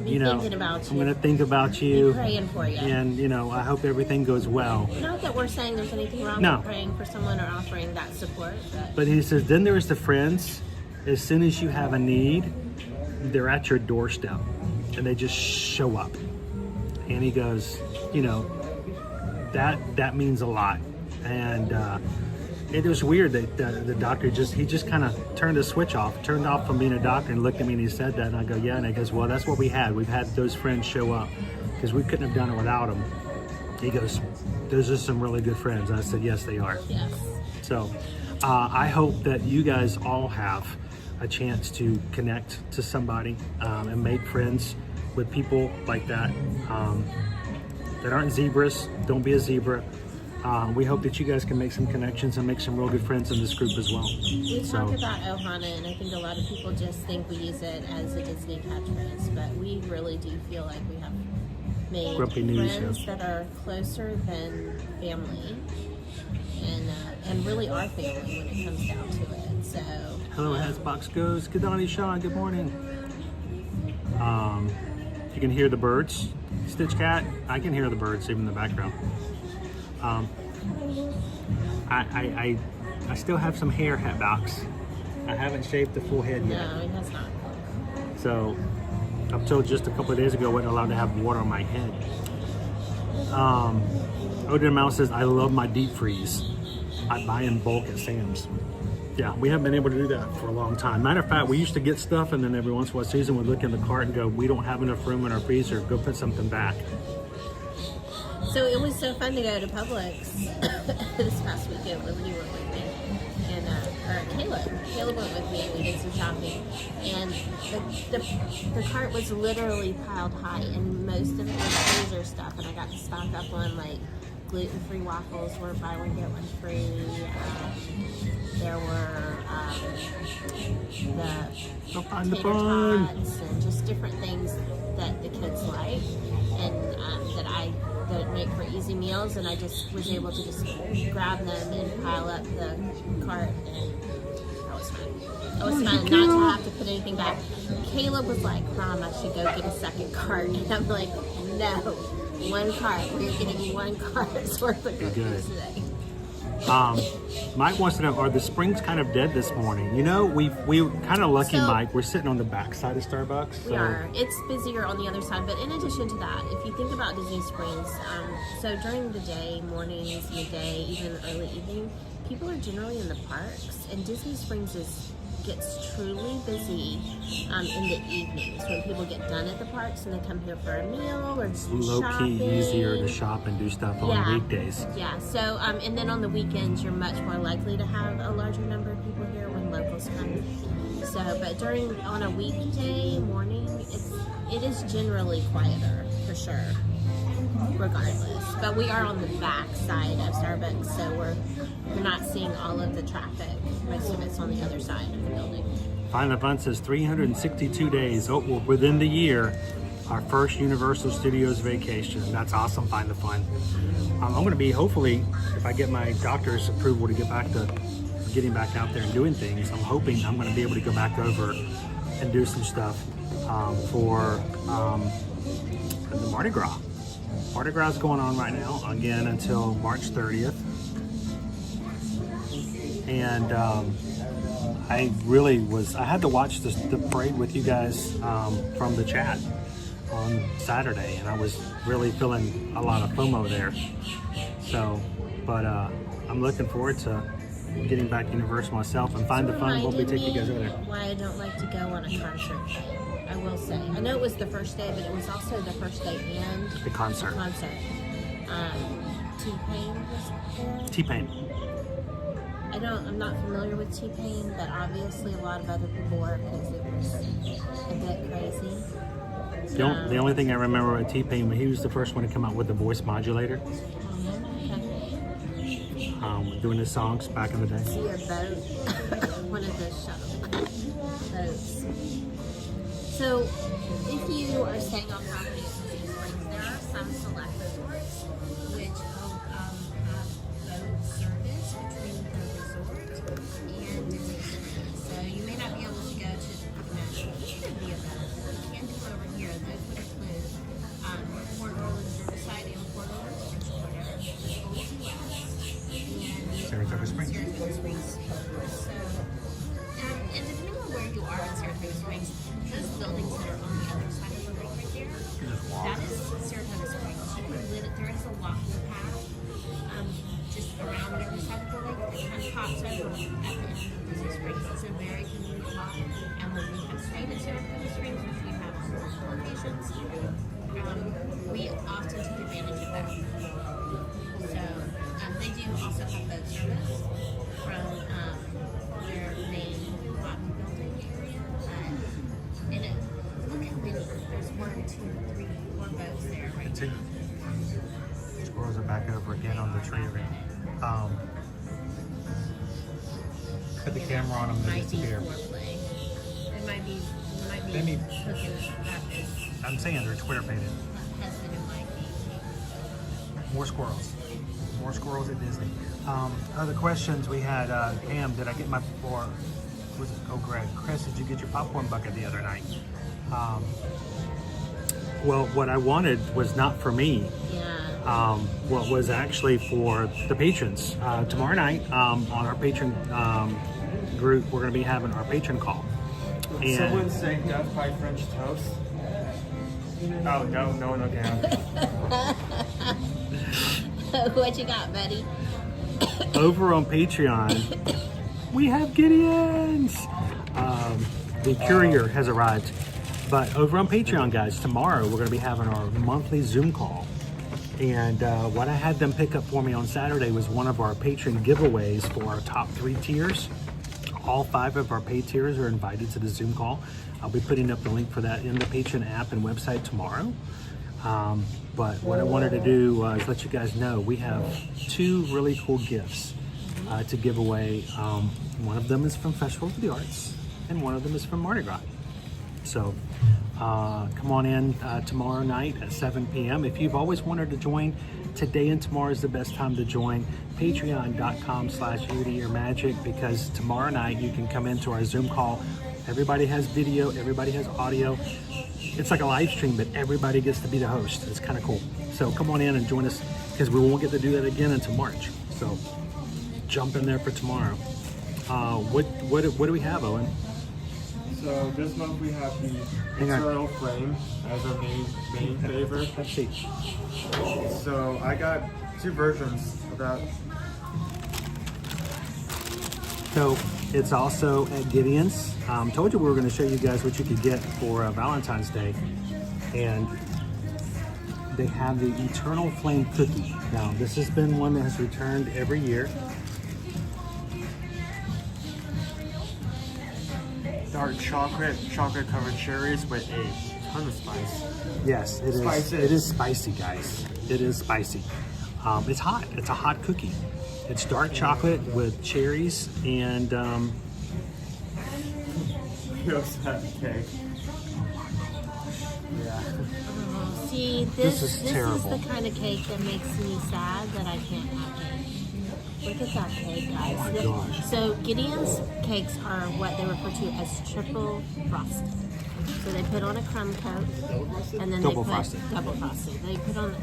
A: You know,
F: thinking about
A: I'm
F: you.
A: going to think about you.
F: Be praying for you.
A: And, you know, I hope everything goes well.
F: Not that we're saying there's anything wrong
A: No.
F: with praying for someone or offering that support,
A: But he says, then there's the friends, as soon as you have a need, they're at your doorstep, and they just show up. And he goes, you know, that means a lot. And it was weird that the doctor just kind of turned the switch off, turned off from being a doctor, and looked at me and he said that. And I go, yeah. And he goes, well, that's what we had. We've had those friends show up because we couldn't have done it without them. He goes, those are some really good friends. I said, yes, they are.
F: yes.
A: So I hope that you guys all have a chance to connect to somebody and make friends with people like that that aren't zebras. Don't be a zebra. We hope that you guys can make some connections and make some real good friends in this group as well.
F: We talk about Ohana, and I think a lot of people just think we use it as a Disney catchphrase, but we really do feel like we have made
A: Grumpy News,
F: friends
A: yeah.
F: that are closer than family, and really are family when it comes down to it. So
A: Hello, as box goes. Good morning, Sean. Good morning. You can hear the birds. Stitch Cat, I can hear the birds even in the background. I still have some hair, hat box. I haven't shaved the full head yet.
F: no, it has not.
A: So up till just a couple of days ago, I wasn't allowed to have water on my head. Odin Mouse says, I love my deep freeze. I buy in bulk at Sam's. Yeah, we haven't been able to do that for a long time. Matter of fact, we used to get stuff, and then every once in a while, Susan would look in the cart and go, we don't have enough room in our freezer. Go put something back.
F: So it was so fun to go to Publix this past weekend. Liberty went with me, and Caleb went with me, and we did some shopping. And the cart was literally piled high, and most of it was freezer stuff. And I got to stock up on like gluten-free waffles, were buy one get one free. There were the tater tots and just different things that the kids like, and that make for easy meals, and I just was able to just grab them and pile up the cart, and that was fun. It was fun not to have to put anything back. Caleb was like, Mom, I should go get a second cart, and I'm like, no, one cart. We're getting one cart's worth of cookies today.
A: Mike wants to know, are the springs kind of dead this morning? You know, we kind of lucky,
F: So-
A: Mike. We're sitting on the back side of Starbucks. So
F: We are. It's busier on the other side, but in addition to that, if you think about Disney Springs, so during the day, mornings, midday, even early evening, people are generally in the parks, and Disney Springs gets truly busy in the evenings when people get done at the parks and they come here for a meal or just
A: low
F: shopping.
A: key easier to shop and do stuff on weekdays.
F: Yeah, so, and then on the weekends, you're much more likely to have a larger number of people here when locals come. So, but on a weekday morning, it is generally quieter, for sure, regardless. But we are on the back side of Starbucks, so we're not seeing all of the traffic. Most of it's on the other side of the building.
A: Final Fun says 362 days. Oh, well, within the year, our first Universal Studios vacation. That's awesome, Find the Fun. I'm going to be, hopefully, if I get my doctor's approval to get back to getting back out there and doing things, I'm hoping I'm going to be able to go back over and do some stuff for the Mardi Gras. Mardi Gras is going on right now, again, until March 30th. And I had to watch the parade with you guys from the chat on Saturday, and I was really feeling a lot of FOMO there. So, but I'm looking forward to getting back to Universal myself and find the fun. We'll be taking you guys over there.
F: Why I don't like to go on a concert. I will say. I know it was the first day, but it was also the first day and
A: The concert.
F: T-Pain was there.
A: T-Pain.
F: I'm not familiar with T-Pain, but obviously a lot of other people were because it was a bit crazy.
A: The only thing I remember about T-Pain, he was the first one to come out with the voice modulator. Doing his songs back in the day.
F: See a boat, one of those shuttle boats. So, if you are staying on property in City Springs, there are some select resorts which will have boat service between the resort and Disney. So, you may not be able to go to either of the events, but you can do it over here. Those would include Port Orleans Riverside and Port Orleans Bridgewater, Old Key West,
A: Saratoga Springs.
F: Saratoga Springs. So, and depending on where you are in Saratoga Springs, those buildings that are on the other side of the lake right there, that is Saratoga Springs. There is a walking path just around the other side of the lake that kind of pops over at the end of Disney Springs. It's a very convenient walk. And when we have stayed at Saratoga Springs, which we have on multiple occasions, we often take advantage of that. So they do also have boat service from their main cotton building area. And look how many, there's 1, 2, 3, 4 boats there right now.
A: Squirrels are back over again on the tree ring. Put the camera on them, they
F: Might be
A: disappear.
F: foreplay. It might be
A: Maybe.
F: hooking up his
A: I'm saying they're Twitter painted.
F: husband and wife.
A: More squirrels. More squirrels at Disney. Other questions we had, Pam, did I get my, or was it, oh Greg, Chris, did you get your popcorn bucket the other night? Well, what I wanted was not for me.
F: Yeah.
A: What was actually for the patrons. Tomorrow night on our patron group, we're going to be having our patron call. And
H: Someone's saying death by French toast. Oh, no one can.
F: What you got, buddy?
A: over on Patreon, we have Gideons. The courier has arrived. But over on Patreon, guys, tomorrow we're going to be having our monthly Zoom call. And what I had them pick up for me on Saturday was one of our patron giveaways for our top 3 tiers. All 5 of our paid tiers are invited to the Zoom call. I'll be putting up the link for that in the Patreon app and website tomorrow. But what I wanted to do is let you guys know we have 2 really cool gifts to give away. One of them is from Festival of the Arts, and one of them is from Mardi Gras. So come on in tomorrow night at 7 p.m. If you've always wanted to join, today and tomorrow is the best time to join. Patreon.com/EarToEarMagic, because tomorrow night you can come into our Zoom call. Everybody has video, everybody has audio. It's like a live stream, but everybody gets to be the host. It's kind of cool. So come on in and join us, because we won't get to do that again until March. So jump in there for tomorrow. What do we have, Owen?
H: So this month we have the Eternal Flame as our main favorite.
A: Let's see.
H: So I got 2 versions of that.
A: So it's also at Gideon's. Told you we were going to show you guys what you could get for Valentine's Day. And they have the Eternal Flame cookie. Now, this has been one that has returned every year.
H: Dark chocolate covered cherries with a ton of spice.
A: Yes, it is.
H: Spices.
A: It is spicy, guys. It is spicy. It's hot. It's a hot cookie. It's dark chocolate with cherries and
H: We also have the cake. Yeah.
F: See, this
A: is
F: is
A: terrible.
F: the kind of cake that makes me sad that I can't have it. Look at that cake, guys.
A: Oh my gosh.
F: So Gideon's cakes are what they refer to as triple frosted. So they put on a crumb coat, and then
A: Double
F: they put
A: frosted.
F: double frosted. They put on a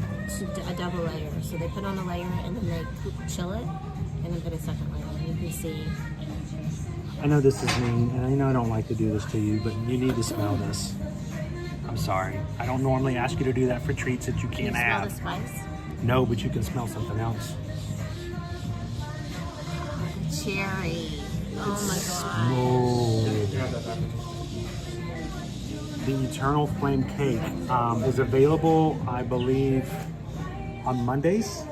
F: double layer. So they put on a layer, and then they chill it, and then put a second layer. And you can see.
A: I know this is mean, and I know I don't like to do this to you, but you need to smell this. I'm sorry. I don't normally ask you to do that for treats that you
F: Can you
A: can't
F: smell
A: have.
F: the spice?
A: No, but you can smell something else. It's
F: Ganachery. Oh my god.
A: Oh,
H: Yeah, that happened.
A: the Eternal Flame Cake is available, I believe, on Mondays.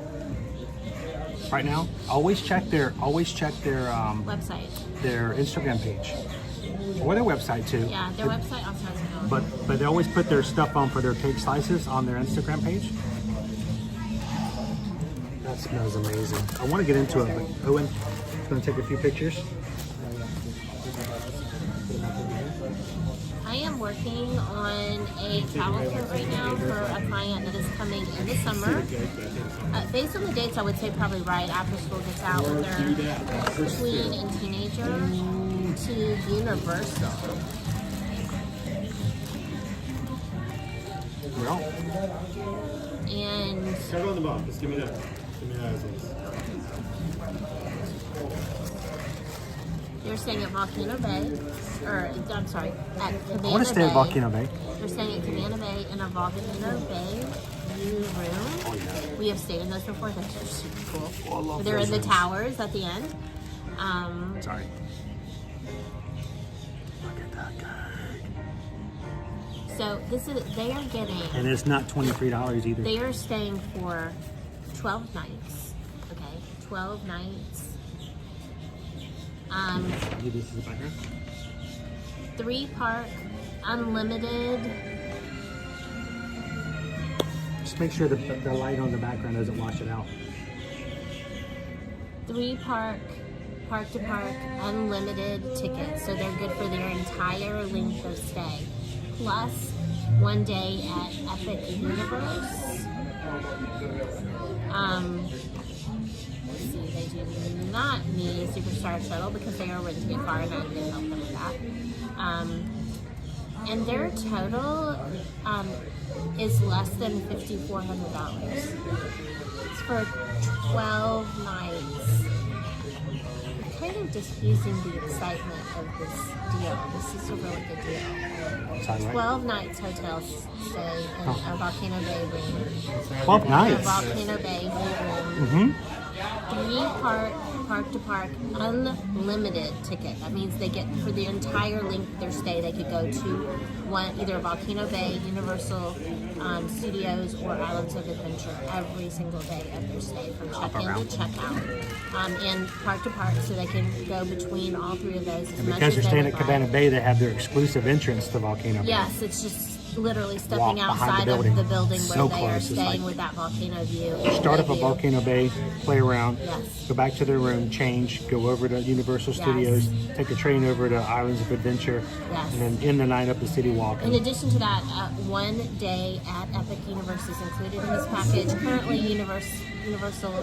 A: Right now, always check their
F: Website.
A: their Instagram page or their website too.
F: Yeah, their website also has it on.
A: But they always put their stuff on for their cake slices on their Instagram page. That smells amazing. I want to get into it, but Owen is going to take a few pictures.
F: I am working on a travel kit right now for a client that is coming in the summer. Based on the dates, I would say probably right after school gets out with their tween and teenager to Universal.
A: Well,
F: And
H: Check on the bottom. Just give me that. Give me that as is.
F: you're staying at Volcano Bay, or I'm sorry, at Cabana
A: I want to stay
F: Bay.
A: at Volcano Bay.
F: You're staying at Cabana Bay in a Volcano Bay view room.
A: Oh yeah.
F: We have stayed in those before. Those are super cool.
A: Oh, I love
F: They're
A: those
F: in the
A: rooms.
F: towers at the end.
A: Sorry. Look at that guy.
F: So they are getting.
A: And it's not $23 either.
F: They are staying for 12 nights. Okay, 12 nights.
A: This is the background.
F: 3-park, unlimited.
A: Just make sure the light on the background doesn't wash it out.
F: 3-park, park to park, unlimited tickets. So they're good for their entire length of stay. Plus 1 day at Epic Universe. Let's see, they do not need a Superstar shuttle because they are renting a car and I can help them with that. And their total is less than $5,400. It's for 12 nights. I'm kind of diffusing the excitement of this deal. This is a really good deal.
A: Sorry, right?
F: 12 nights hotel stay in a Volcano Bay room.
A: 12
F: A
A: nights.
F: Volcano Bay room.
A: Mm-hmm.
F: 3-park, park to park, unlimited ticket. That means they get, for the entire length of their stay, they could go to either Volcano Bay, Universal Studios, or Islands of Adventure every single day of their stay, from check-in to check-out. And park to park, so they can go between all 3 of those.
A: And because they're staying at Cabana Bay, they have their exclusive entrance to Volcano Bay.
F: Yes, it's just literally
A: Walk
F: stepping
A: behind
F: outside
A: the building.
F: of the building where
A: So
F: they
A: close.
F: are
A: It's
F: staying
A: like-
F: with that volcano view.
A: Start up at
F: view.
A: Volcano Bay, play around,
F: Yes.
A: go back to their room, change, go over to Universal
F: Yes.
A: Studios, take a train over to Islands of Adventure,
F: Yes.
A: and then end the night up the city walk.
F: In addition to that, 1 day at Epic Universe is included in this package. Currently, Universal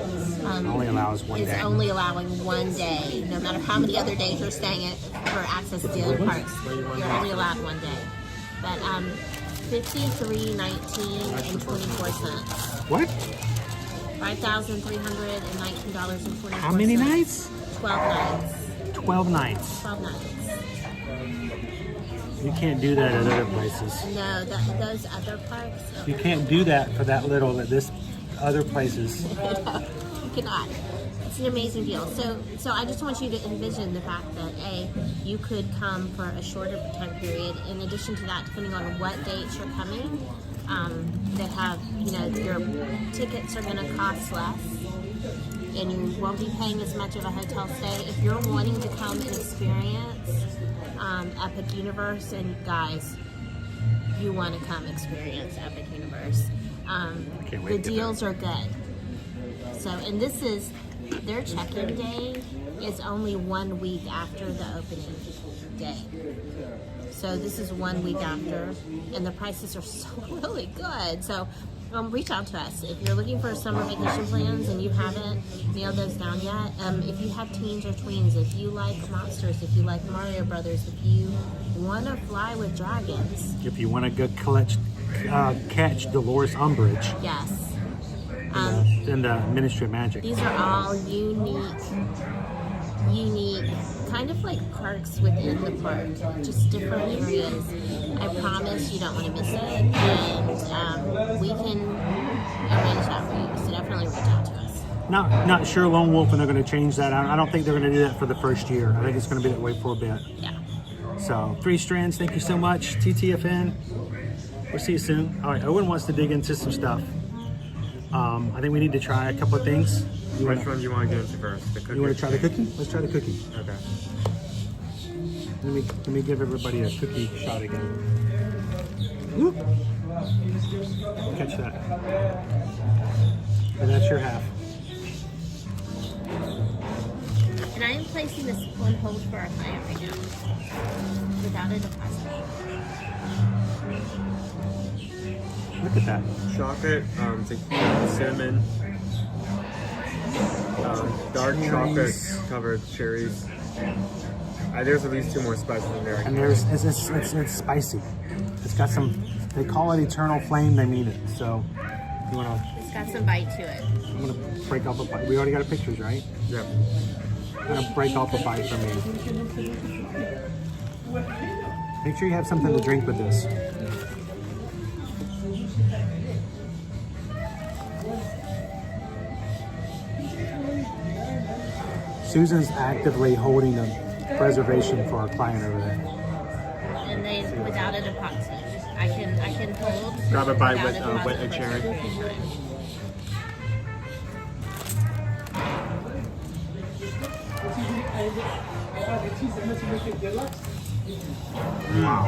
A: Only allows 1
F: is
A: day.
F: only allowing 1 day. No matter how many other days you're staying at for access to the other parks, you're only allowed 1 day. But $53.19
A: What?
F: $5,319.24.
A: How many nights?
F: 12 nights.
A: 12 nights.
F: 12 nights.
A: You can't do that at other places.
F: No, those other parks.
A: You can't do that for that little at this other places.
F: You cannot. It's an amazing deal. So I just want you to envision the fact that you could come for a shorter time period. In addition to that, depending on what dates you're coming, they have, your tickets are going to cost less, and you won't be paying as much of a hotel stay. If you're wanting to come and experience Epic Universe, and guys, you want to come experience Epic Universe.
A: Can't wait
F: The
A: to get
F: deals are good. So, and this is, their check-in day is only 1 week after the opening day. So this is 1 week after, and the prices are so really good. So reach out to us if you're looking for summer vacation plans and you haven't nailed those down yet. If you have teens or tweens, if you like monsters, if you like Mario Brothers, if you want to fly with dragons,
A: If you want to go catch Dolores Umbridge
F: yes.
A: in the Ministry of Magic.
F: These are all unique, kind of like parks within the park, just different areas. I promise you don't want to miss it, and we can arrange that for you, so definitely reach out to us.
A: Not sure Lone Wolf, and they're going to change that. I don't think they're going to do that for the first year. I think it's going to be that way for a bit.
F: Yeah.
A: So 3 strands, thank you so much. TTFN. We'll see you soon. All right, Owen wants to dig into some stuff. I think we need to try a couple of things.
H: Which one do you want to get into first? The cookie?
A: You want to try the cookie? Let's try the cookie.
H: Okay.
A: Let me give everybody a cookie shot again. Whoop. Catch that. And that's your half.
F: And I am placing this on hold for our client right now, without a deposit.
A: Look at that.
H: Chocolate, cinnamon, dark chocolate covered cherries. There's at least 2 more spices in there.
A: And it's spicy. It's got some, they call it eternal flame, they mean it. So you want to,
F: It's got some bite to it.
A: I'm going to break off a bite. We already got pictures, right?
H: Yep.
A: I'm going to break off a bite for me. Make sure you have something to drink with this. Susan's actively holding a reservation for our client over there.
F: And they, without a deposit. I can hold.
H: Grab a bite
F: without
H: with
F: deposit
H: a cherry.
F: for cookie time.
A: Wow.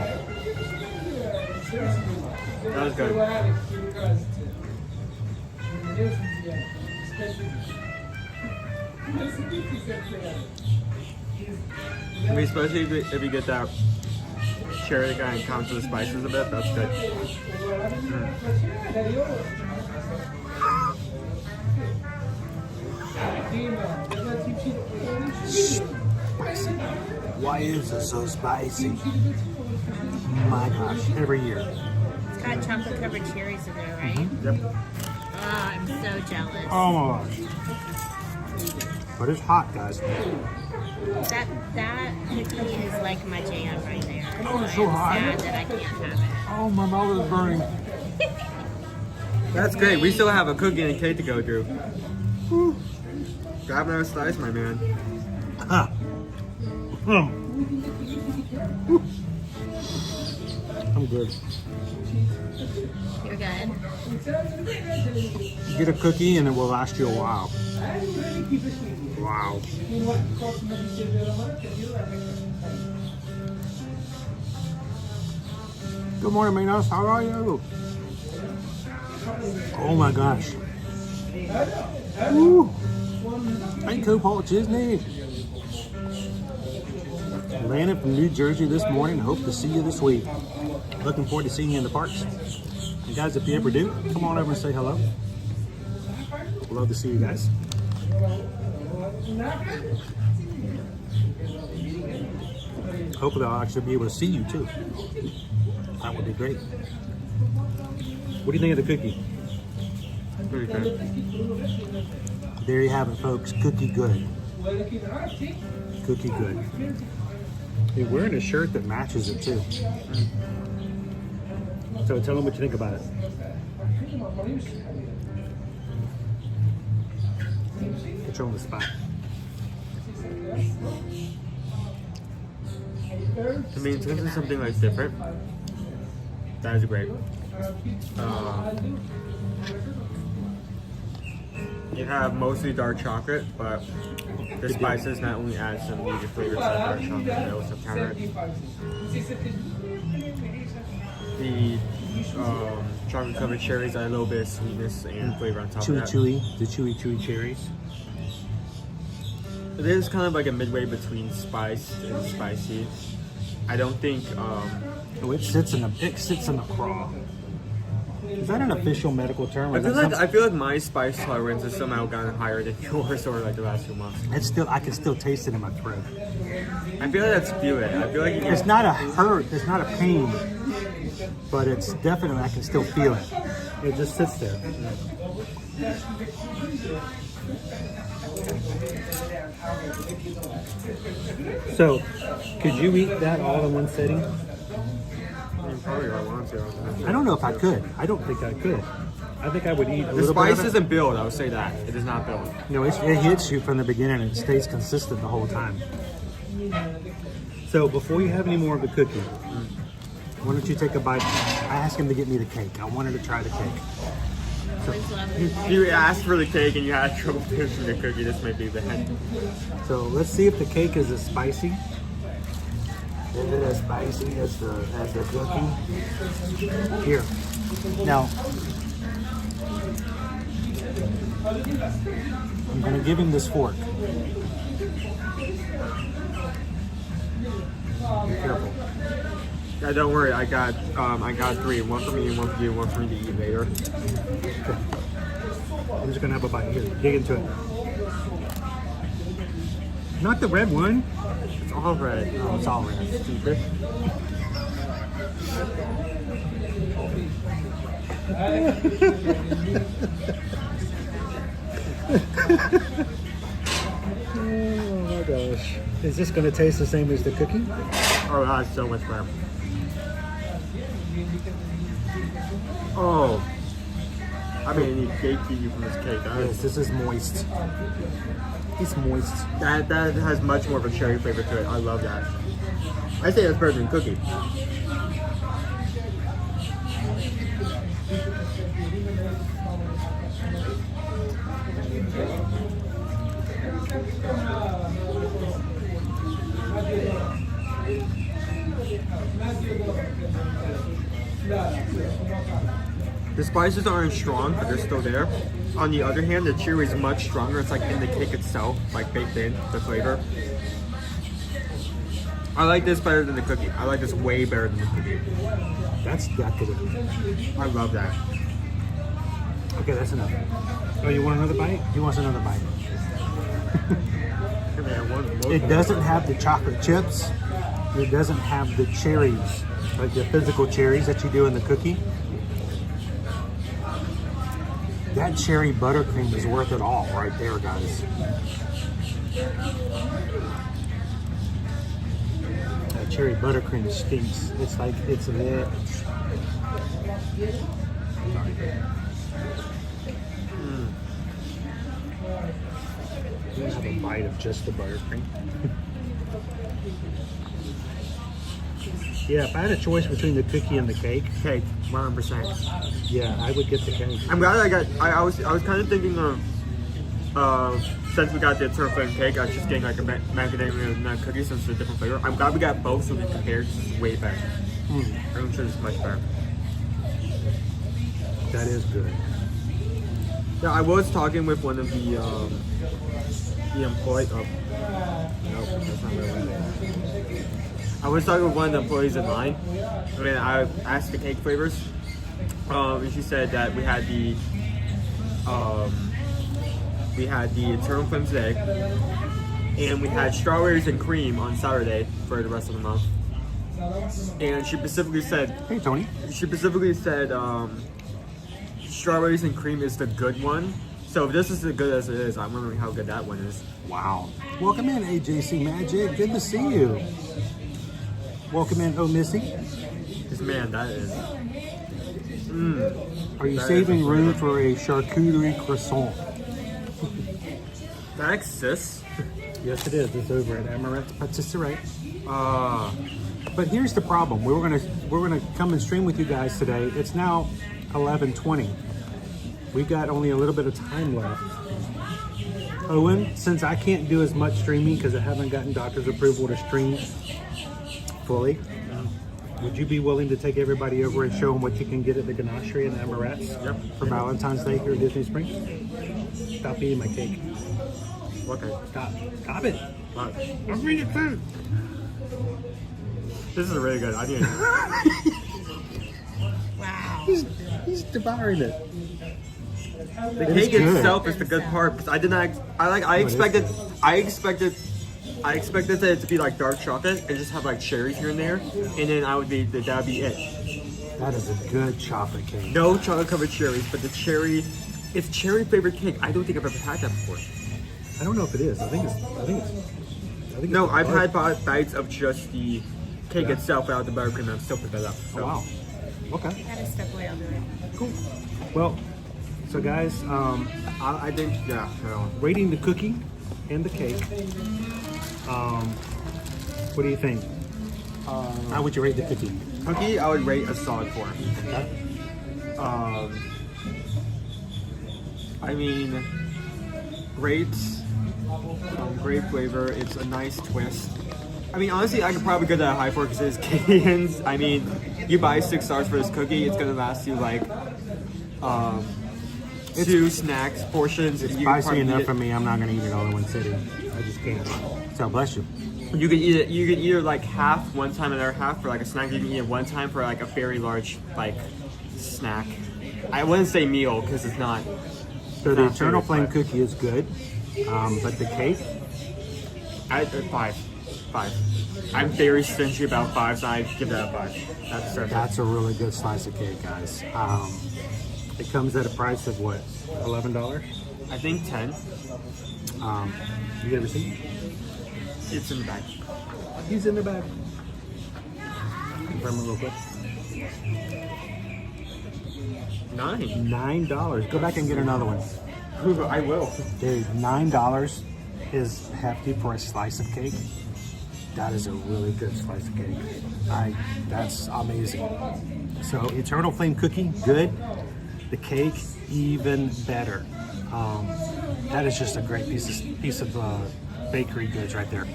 H: That was good. I mean, especially if you get that cherry that kind of counts the spices a bit, that's good.
A: Why is it so spicy? My gosh, every year.
F: It's got chocolate covered cherries in there, right?
H: Yep.
F: Oh, I'm so jealous.
A: Oh my gosh. But it's hot, guys.
F: That cookie is like my jam right there.
A: Oh, it's so
F: I'm
A: hot.
F: sad that I can't have it.
A: Oh, my mouth is burning.
H: That's great. We still have a cookie and a cake to go through. Whew. Grab another slice, my man.
A: Ah. I'm good.
F: You're good.
A: Get a cookie and it will last you a while. Wow. Good morning, Minos. How are you? Oh my gosh. Woo. Thank you, Paul Disney. Landed from New Jersey this morning. Hope to see you this week. Looking forward to seeing you in the parks. And guys, if you ever do, come on over and say hello. Love to see you guys. Hopefully I'll actually be able to see you too. That would be great. What do you think of the cookie?
H: Pretty good.
A: There you have it, folks. Cookie good. Cookie good. You're wearing a shirt that matches it too. So tell them what you think about it. Put you on the spot.
H: I mean, this is something like different. That is great. You have mostly dark chocolate, but the spices not only add some unique flavors to dark chocolate, they also counter it. The chocolate covered cherries add a little bit of sweetness and flavor on top of that.
A: The chewy cherries.
H: It is kind of like a midway between spiced and spicy. I don't think.
A: Oh, it sits in the craw. Is that an official medical term?
H: I feel like my spice tolerance has somehow gotten higher than yours over like the last 2 months.
A: I can still taste it in my throat.
H: I feel like that's feel it. I feel like
A: It's not a hurt. It's not a pain. But it's definitely, I can still feel it. It just sits there. So, could you eat that all in one sitting?
H: I mean, probably I want to.
A: I don't know if I could. I don't think I could. I think I would eat a
H: The
A: little
H: spice
A: bit of it.
H: isn't build, I would say that. It is not build.
A: No, it hits you from the beginning and it stays consistent the whole time. So before you have any more of the cookie, why don't you take a bite? I asked him to get me the cake. I wanted to try the cake.
F: Always love
H: You asked for the cake and you had trouble finishing the cookie. This might be bad.
A: So let's see if the cake is as spicy. Is it as spicy as the cookie? Here. Now, I'm gonna give him this fork. Be careful.
H: Yeah, don't worry. I got 3. One for me and one for you. One for me to eat later.
A: Okay. I'm just gonna have a bite here. Dig into it. Not the red one.
H: It's all red.
A: Oh, it's all red.
H: Stupid.
A: Oh my gosh. Is this gonna taste the same as the cookie?
H: Oh, that's so much better. Oh. I mean, need cake to you from this cake.
A: Yes, this is moist. It's moist.
H: That has much more of a cherry flavor to it. I love that. I say that's better than cookie. The spices aren't strong, but they're still there. On the other hand, the cherry is much stronger. It's like in the cake itself, like baked in, the flavor. I like this better than the cookie. I like this way better than the cookie.
A: That's decadent.
H: I love that.
A: Okay, that's enough. Oh, you want another bite? He wants another bite. It doesn't have the chocolate chips. It doesn't have the cherries, like the physical cherries that you do in the cookie. That cherry buttercream is worth it all right there, guys. That cherry buttercream stinks. It's like, it's lit. Sorry. Let's have a bite of just the buttercream. Yeah, if I had a choice between the cookie and the cake,
H: Cake, 100%.
A: yeah, I would get the cake.
H: I'm glad I was kind of thinking of, since we got the turtle flame cake, I was just getting like a macadamia nut cookie since it's a different flavor. I'm glad we got both so we can compare. This is way better. I'm sure this is much better.
A: That is good.
H: Yeah, I was talking with one of the employees. Oh, no, that's not what I wanted. I was talking with one of the employees in line, and then I asked the cake flavors, and she said that we had the eternal flame today, and we had strawberries and cream on Saturday for the rest of the month. And she specifically said,
A: Hey, Tony.
H: she specifically said strawberries and cream is the good one. So if this is as good as it is, I'm wondering how good that one is.
A: Wow. Welcome in, AJC Magic. Good to see you. Welcome in, Oh Missy.
H: Because man, that is.
A: Are you
H: That
A: saving
H: is a
A: room for a charcuterie croissant?
H: That exists.
A: Yes, it is. It's over at Amorrette Patisserie.
H: Ah,
A: But here's the problem. We're gonna come and stream with you guys today. It's now 11:20. We've got only a little bit of time left. Owen, since I can't do as much streaming because I haven't gotten doctor's approval to stream fully, would you be willing to take everybody over and show them what you can get at the Ganachery and the Amorrette for Valentine's Day here at Disney Springs? Stop eating my cake.
H: okay.
A: Stop it.
H: Wow.
A: I'm reading food.
H: This is really good. I need.
F: Wow.
A: He's devouring it.
H: The
A: It is
H: cake
A: good.
H: itself is the good part because I did not. I expected it to be like dark chocolate and just have like cherries here and there, and then that'd be it.
A: That is a good chocolate cake.
H: No chocolate covered cherries, but the cherry, it's cherry flavored cake. I don't think I've ever had that before.
A: I don't know if it is. I think it's
H: No,
A: it's
H: I've
A: the
H: had bites of just the cake itself without the buttercream, and I've still put that up.
A: Oh,
H: So.
A: wow. Okay.
F: Gotta step away, I'll do it.
A: Cool. Well, So guys,
H: I think, yeah. No.
A: rating the cookie and the cake. What do you think? How would you rate the cookie?
H: Cookie, I would rate a solid 4.
A: Okay.
H: I mean, great flavor. It's a nice twist. I mean, honestly, I could probably go to a high 4 because it's Gideon's. I mean, you buy 6 stars for this cookie, it's gonna last you like 2 snacks portions.
A: It's
H: You
A: spicy enough
H: eat
A: for me. I'm not gonna eat it all in one sitting. I just can't. So bless you.
H: You could eat it. You could eat it like half one time, and the other half for like a snack. You can eat it one time for like a very large like snack. I wouldn't say meal because it's not.
A: So the
H: not
A: Eternal
H: food,
A: Flame
H: but-
A: cookie is good, but the cake,
H: I 5. I'm very stingy about 5, so I give that a 5. That's perfect.
A: that's a really good slice of cake, guys. It comes at a price of what, $11?
H: I think 10.
A: You get a receipt?
H: It's in the bag.
A: He's in the bag. Confirm it real quick. $9. Go back and get another one.
H: I will.
A: Dude, $9 is hefty for a slice of cake. That is a really good slice of cake. That's amazing. So Eternal Flame cookie, good. The cake, even better. That is just a great piece of bakery goods right there.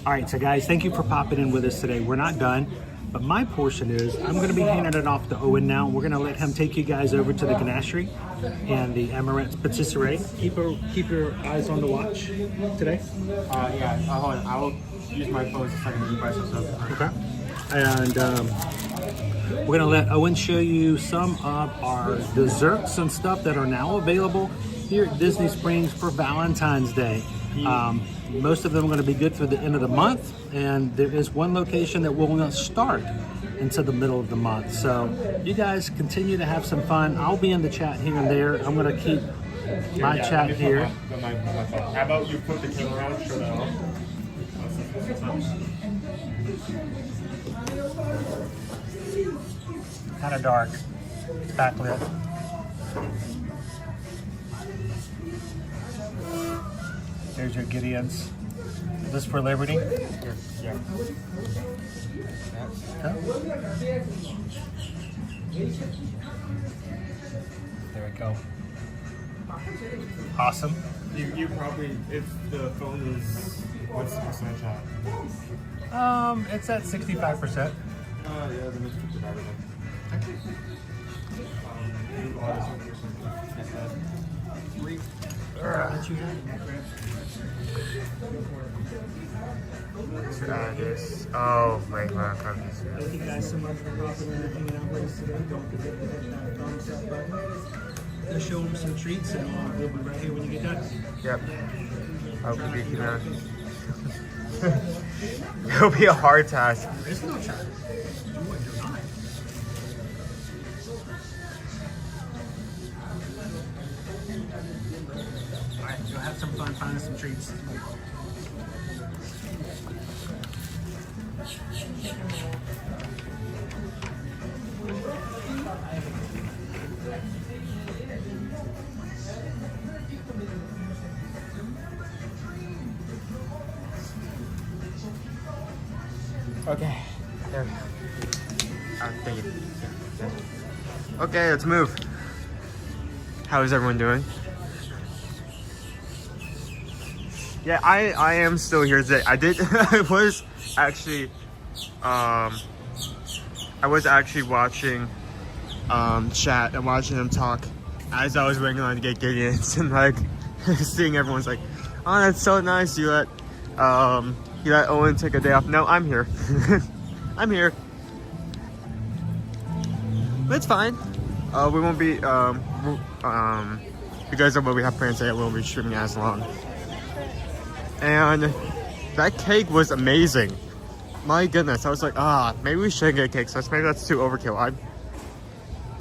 A: All right, so guys, thank you for popping in with us today. We're not done, but my portion is I'm going to be handing it off to Owen now. We're going to let him take you guys over to the Ganachery and the Amorrette patisserie. Keep your eyes on the watch today.
H: Yeah. Hold on. I will use my phone so I can buy some stuff.
A: Okay. And we're going to let Owen show you some of our desserts and stuff that are now available here at Disney Springs for Valentine's Day. Most of them are going to be good through the end of the month, and there is one location that will not start into the middle of the month. So you guys continue to have some fun. I'll be in the chat here and there. I'm going to keep my chat here.
H: How about you put the camera on? Show that off.
A: Kind of dark. It's backlit. There's your Gideons. Is this for Liberty?
H: Yeah.
A: Okay. There we go. Awesome.
H: You probably, if the phone is, what's the percentage at?
A: It's at 65%.
H: Yeah, then it's 55%. Oh my god,
A: Thank you guys so much for popping in and hanging out with us today. Don't forget to hit that thumbs up button. Go show them some treats, and we'll be right here when you get done.
H: Yep. I'll be keeping on. It'll be a hard task.
A: There is no challenge. Do what you're not. All right, go have some fun, find some treats.
H: Okay. There. Thank you. Okay, let's move. How is everyone doing? Yeah, I am still here today. I was actually watching chat and watching them talk as I was waiting on to get Gideon's and like seeing everyone's like, oh, that's so nice. You let Owen take a day off. No, I'm here. I'm here. But it's fine. We won't be because of what we have planned today, we won't be streaming as long. And that cake was amazing. My goodness, I was like, maybe we shouldn't get cake, so maybe that's too overkill.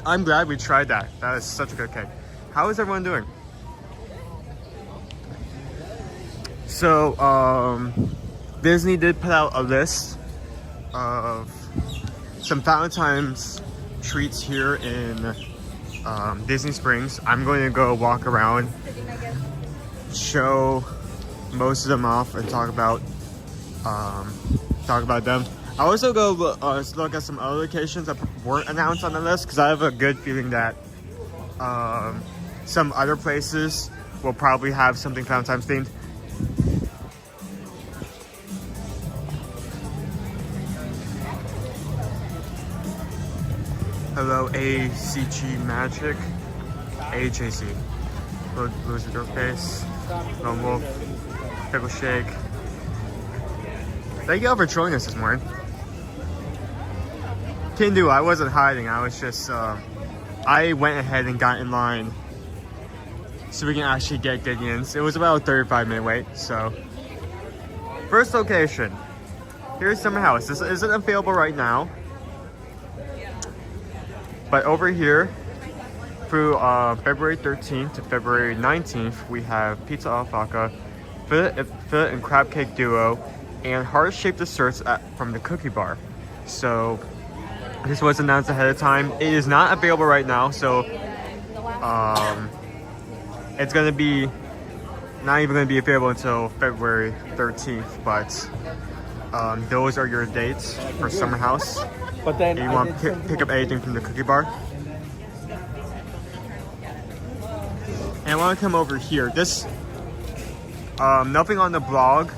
H: I'm glad we tried that. That is such a good cake. How is everyone doing? So, Disney did put out a list of some Valentine's treats here in Disney Springs. I'm going to go walk around, show most of them off, and talk about them. I also go look at some other locations that weren't announced on the list because I have a good feeling that some other places will probably have something Valentine's themed. Hello, ACG Magic, AJC, Loser Girl Face, Lone Wolf, Pickle Shake. Thank you all for joining us this morning. Can do, I wasn't hiding, I was just, I went ahead and got in line so we can actually get Gideon's. It was about a 35-minute wait, so. First location, here's Summer House. This isn't available right now. But over here, through February 13th to February 19th, we have Pizza Alpaca, fillet and crab cake duo, and heart-shaped desserts from the Cookie Bar. So this was announced ahead of time. It is not available right now, so it's gonna be not even gonna be available until February 13th. But those are your dates for Summer House.
A: But then
H: you want to pick up anything from the Cookie Bar. And I want to come over here. This, nothing on the blog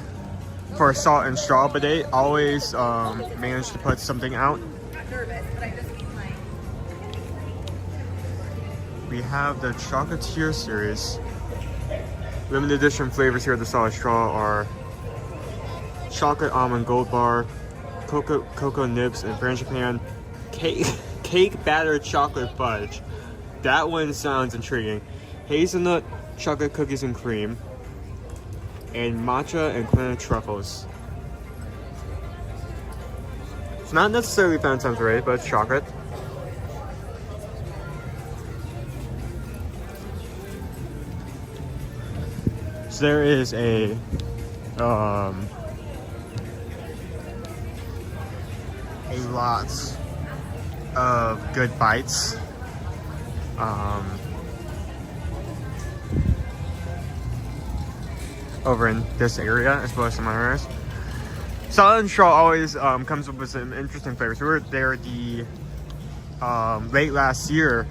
H: for Salt and Straw, but they always manage to put something out. We have the Chocolatier series. Limited edition flavors here at the Salt and Straw are chocolate almond gold bar, cocoa nibs and frangipan, cake batter chocolate fudge. That one sounds intriguing. Hazelnut chocolate cookies and cream, and matcha and quinoa truffles. It's not necessarily Valentine's related, but it's chocolate. So there is a lot of good bites. Over in this area as well as some others. Salt and Straw always comes up with some interesting flavors. We were there the late last year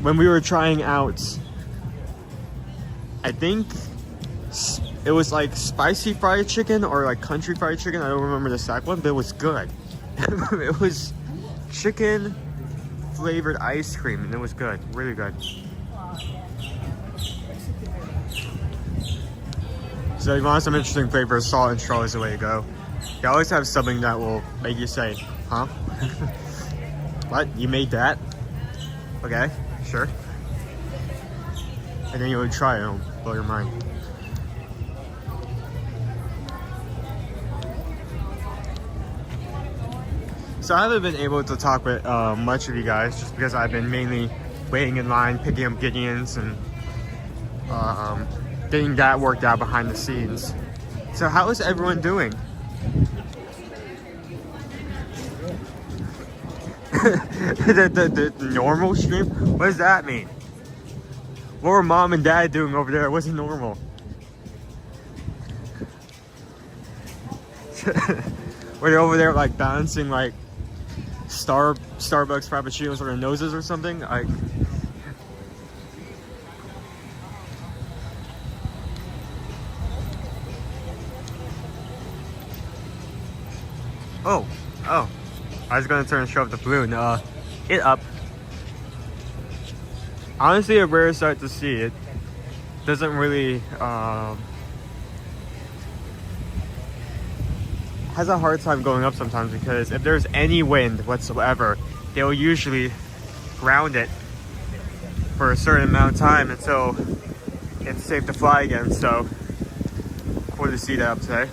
H: when we were trying out, I think it was like spicy fried chicken or like country fried chicken. I don't remember the exact one, but it was good. It was chicken flavored ice cream and it was good, really good. So if you want some interesting flavors, Salt and Straw is the way to go. They always have something that will make you say, huh? What? You made that? Okay, sure. And then you would try it, it'll blow your mind. So I haven't been able to talk with much of you guys just because I've been mainly waiting in line, picking up Gideon's and getting that worked out behind the scenes. So how is everyone doing? the normal stream? What does that mean? What were mom and dad doing over there? It wasn't normal. Were they over there like balancing like Starbucks frappuccinos on their noses or something? Like, oh, I was gonna turn and show up the balloon. It up. Honestly, a rare sight to see. It doesn't really has a hard time going up sometimes because if there's any wind whatsoever, they'll usually ground it for a certain amount of time until it's safe to fly again. So cool to see that up today.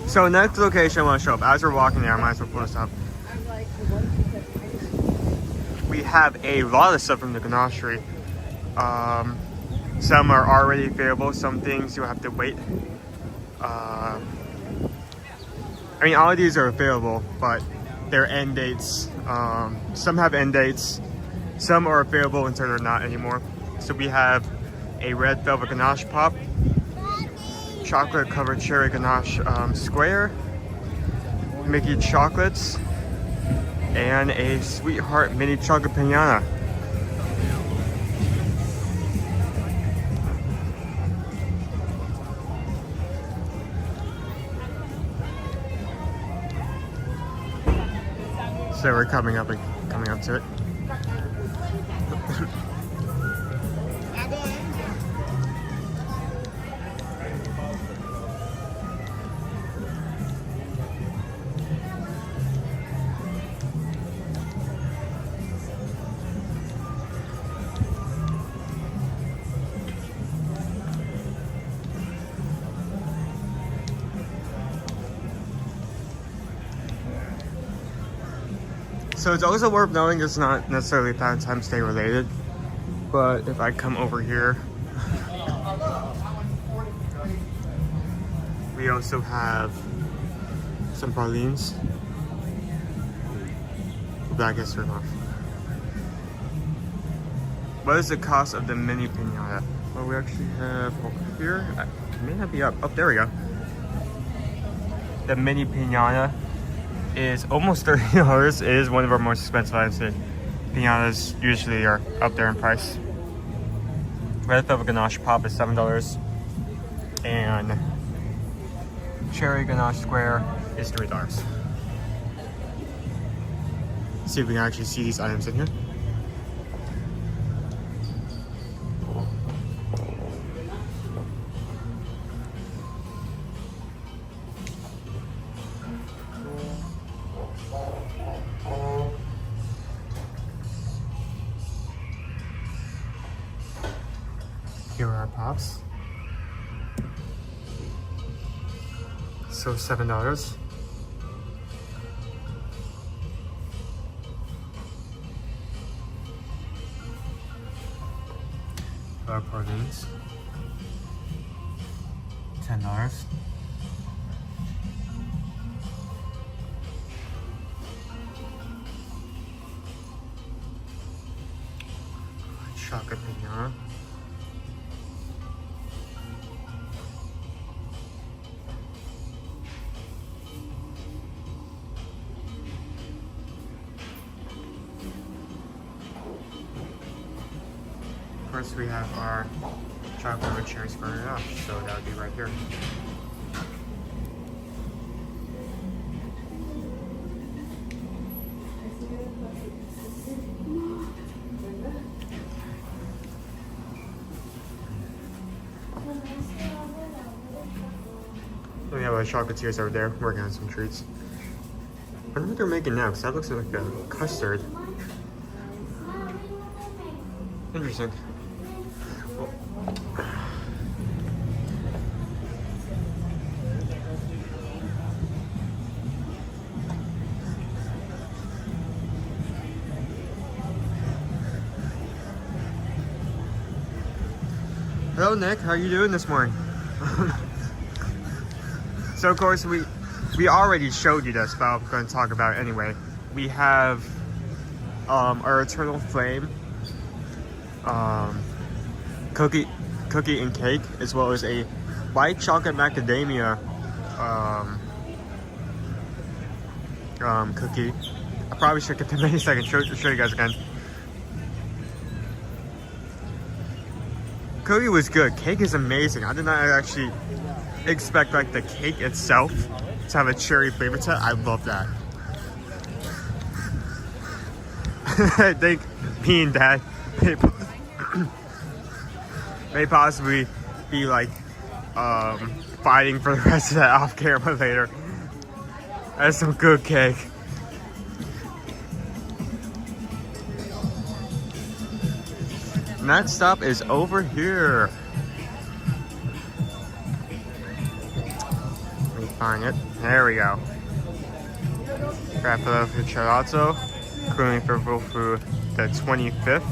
H: So next location I want to show up. As we're walking there, I might as well pull this up. We have a lot of stuff from the Ganachery. Some are already available. Some things you'll have to wait. I mean, all of these are available, but their end dates. Some have end dates. Some are available until they're not anymore. So we have a red velvet ganache pop, chocolate covered cherry ganache square, Mickey chocolates, and a sweetheart mini chocolate piñata. So we're coming up to it. So it's also worth knowing it's not necessarily Valentine's Day related, but if I come over here, we also have some pralines. That gets turned off. What is the cost of the mini piñata? Well, we actually have over here. It may not be up. Oh, there we go. The mini piñata is almost $30. It is one of our most expensive items. Piñatas usually are up there in price. Red velvet ganache pop is $7, and cherry ganache square is $3. See if we can actually see these items in here. Here are our pops. So $7. Our pralines. $10. Chocolate piñata. First, we have our chocolate with cherry square ganache, so that would be right here. We have our chocolatiers over there working on some treats. I wonder what they're making now, because that looks like a custard. Interesting. Hello Nick, how are you doing this morning? So of course we already showed you this, but I'm going to talk about it anyway. We have our Eternal Flame cookie and cake, as well as a white chocolate macadamia cookie. I probably should get the menu so I can show you guys again. Cookie was good. Cake is amazing. I did not actually expect like the cake itself to have a cherry flavor to it. I love that. I think me and Dad may possibly be like fighting for the rest of that off camera later. That's some good cake. And that stop is over here. Let me find it. There we go. Grab Philadelphia Chorizo, cooling for the 25th.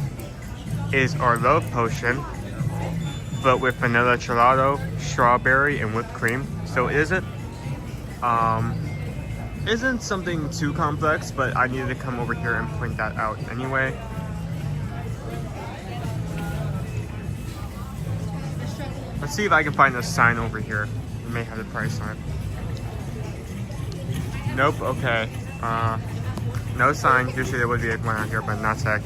H: is our love potion, but with vanilla gelato, strawberry, and whipped cream. So isn't something too complex, but I needed to come over here and point that out anyway. Let's see if I can find a sign over here. It may have the price on it. Nope, okay. No sign. Usually there would be one out here, but not today.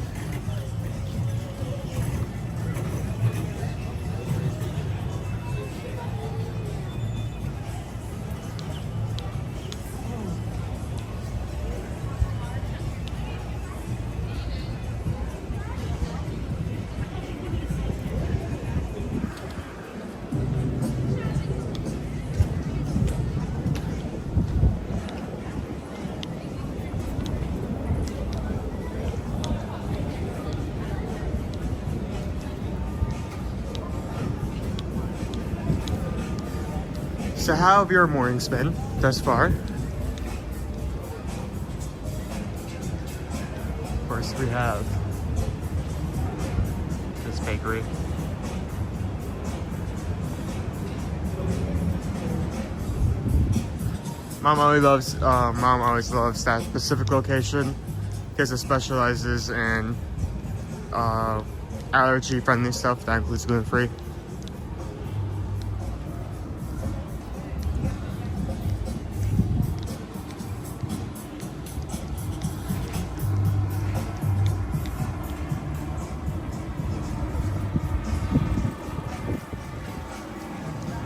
H: So how have your mornings been thus far? Of course we have this bakery. Mom always loves that specific location because it specializes in allergy friendly stuff that includes gluten-free.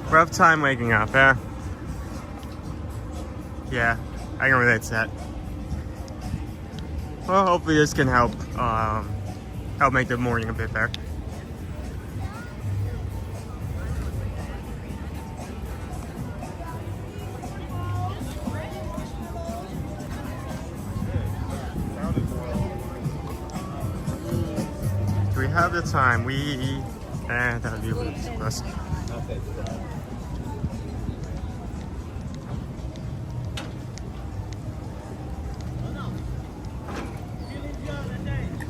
H: Rough time waking up, eh? Yeah, I can relate to that. Well, hopefully this can help make the morning a bit better. Do we have the time? That would be ridiculous.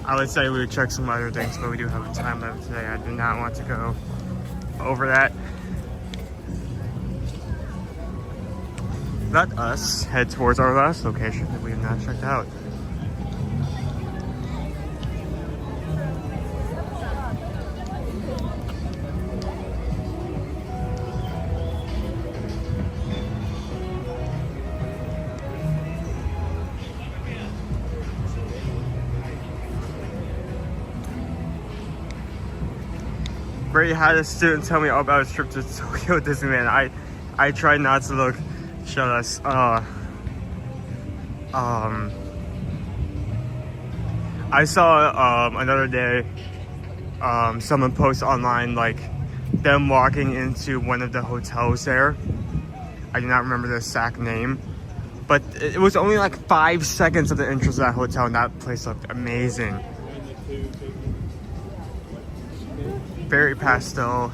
H: I would say we would check some other things, but we do have a time limit today. I do not want to go over that. Let us head towards our last location that we have not checked out. Brady had a student tell me all about his trip to Tokyo Disneyland. I tried not to look jealous. I saw another day someone post online like them walking into one of the hotels there. I do not remember the exact name, but it was only like 5 seconds of the entrance of that hotel, and that place looked amazing. Very pastel.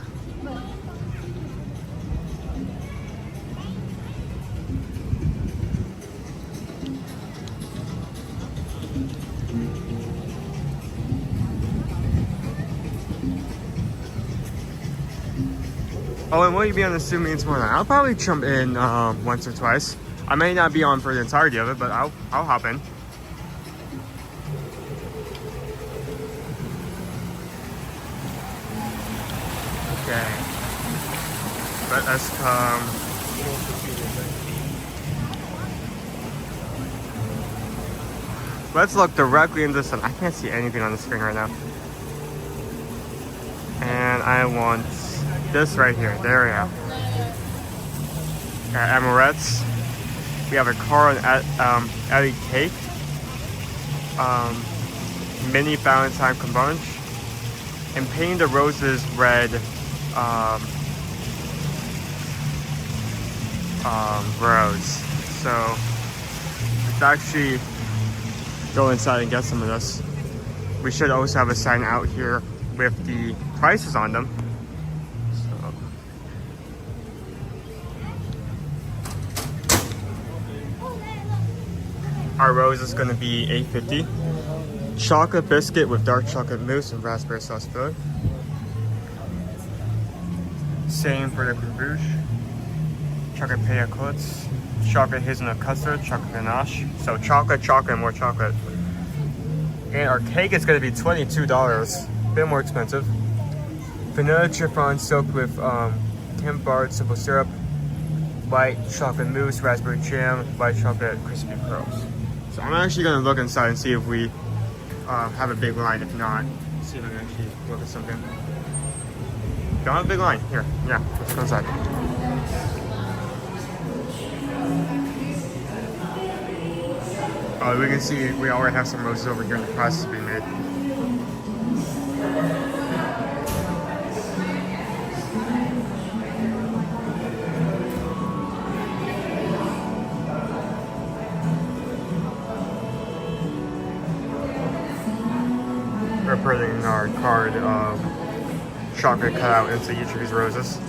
H: Owen, will you be on the Zoom meeting tomorrow night? I'll probably jump in once or twice. I may not be on for the entirety of it, but I'll hop in. Okay. Let us come. Let's look directly into the sun. I can't see anything on the screen right now. And I want this right here. There we go. Got Amorrettes. We have a car on Ellie cake. Mini Valentine bunch. And painting the roses red rose. So let's actually go inside and get some of this. We should also have a sign out here with the prices on them. So. Our rose is going to be $8.50. chocolate biscuit with dark chocolate mousse and raspberry sauce filling. Same for the creme bruges. Chocolate paillots, chocolate hazelnut custard, chocolate ganache. So chocolate, chocolate, and more chocolate. And our cake is going to be $22, a bit more expensive. Vanilla chiffon soaked with Kim-Bard simple syrup, white chocolate mousse, raspberry jam, white chocolate crispy pearls. So I'm actually going to look inside and see if we have a big line. If not, see if I can actually look at something. Don't have a big line. Here, yeah, let's go inside. We can see we already have some roses over here in the process of being made. We're putting our card of chocolate cut out into each of these roses.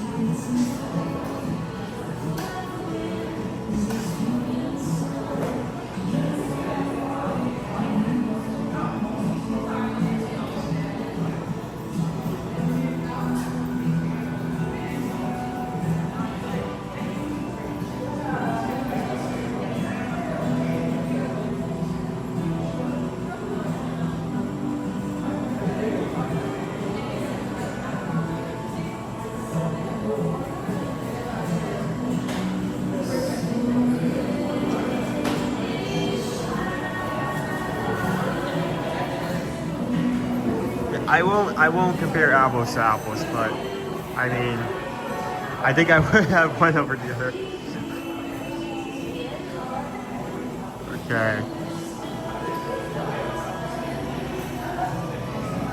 H: I won't compare apples to apples, but I mean, I think I would have one over the other. Okay.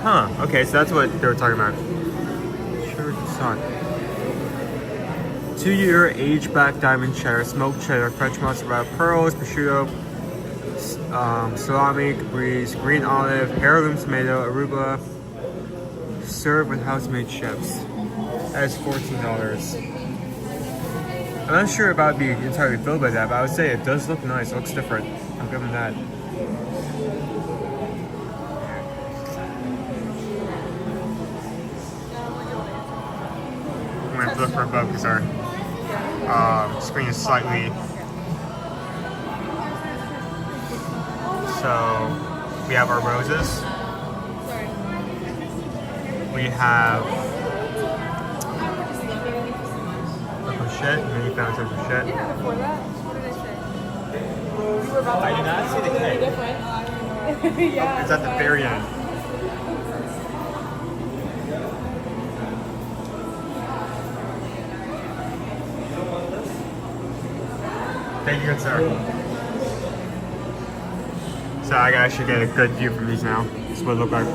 H: Huh, okay, so that's what they were talking about. Sure, it's not. 2-year age-back diamond cheddar, smoked cheddar, French mozzarella, pearls, prosciutto, salami, caprese, green olive, heirloom tomato, arugula, served with house-made chips. That is $14. I'm not sure about being entirely filled by that, but I would say it does look nice. It looks different. I'll give them that. I'm gonna flip for a boat because our screen is slightly. So we have our roses. We have the pochette, mini fountain pochette.
I: Yeah, before that, what did I say? You were about to
H: I did not see the cake.
I: Yeah.
H: It's at the very end. Thank you, good sir. So I can actually get a good view from these now. This is what it look like.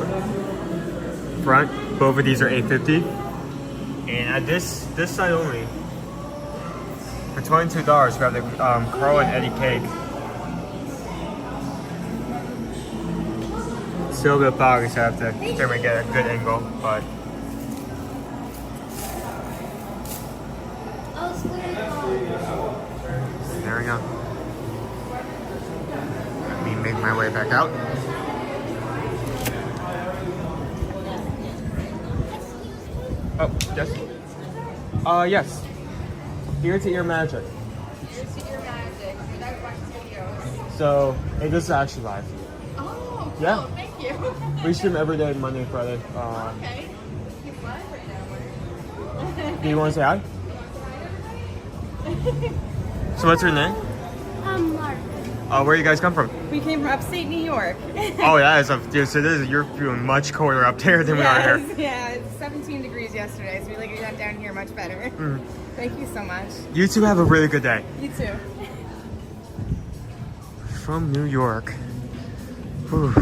H: Front, both of these are $8.50, and at this side only, for $22, we have the Carl and Eddie cake. Still a bit foggy, so I have to try to get a good angle, but. There we go. Let me make my way back out. Oh, yes. Yes. Ear to ear magic.
I: Ear to ear magic. Without watching videos.
H: So, this is actually live.
I: Oh, cool.
H: Yeah.
I: Thank you.
H: We stream every day, Monday, Friday.
I: Okay. He's live right now.
H: Do you want to say hi? So, what's your name?
F: Mark.
H: Where you guys come from?
I: We came from upstate New York.
H: Oh, yeah. So you're feeling much colder up there than we are here.
I: Yeah, it's 17 degrees yesterday, so we like it down here much better. Thank you so much.
H: You two have a really good day.
I: You too.
H: From New York. Whew.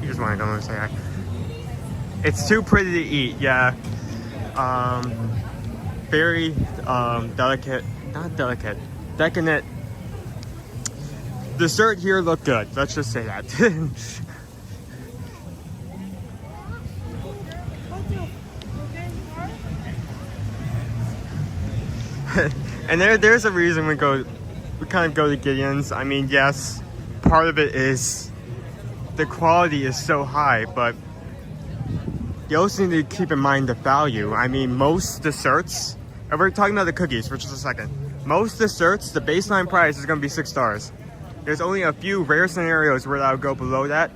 H: You just want to come and say hi. It's too pretty to eat, yeah. Very delicate, not delicate, decadent. Dessert here looked good. Let's just say that. And there's a reason we kind of go to Gideon's. I mean, yes, part of it is the quality is so high, but you also need to keep in mind the value. I mean, most desserts, and we're talking about the cookies for just a second. Most desserts, the baseline price is going to be $6. There's only a few rare scenarios where that'll go below that,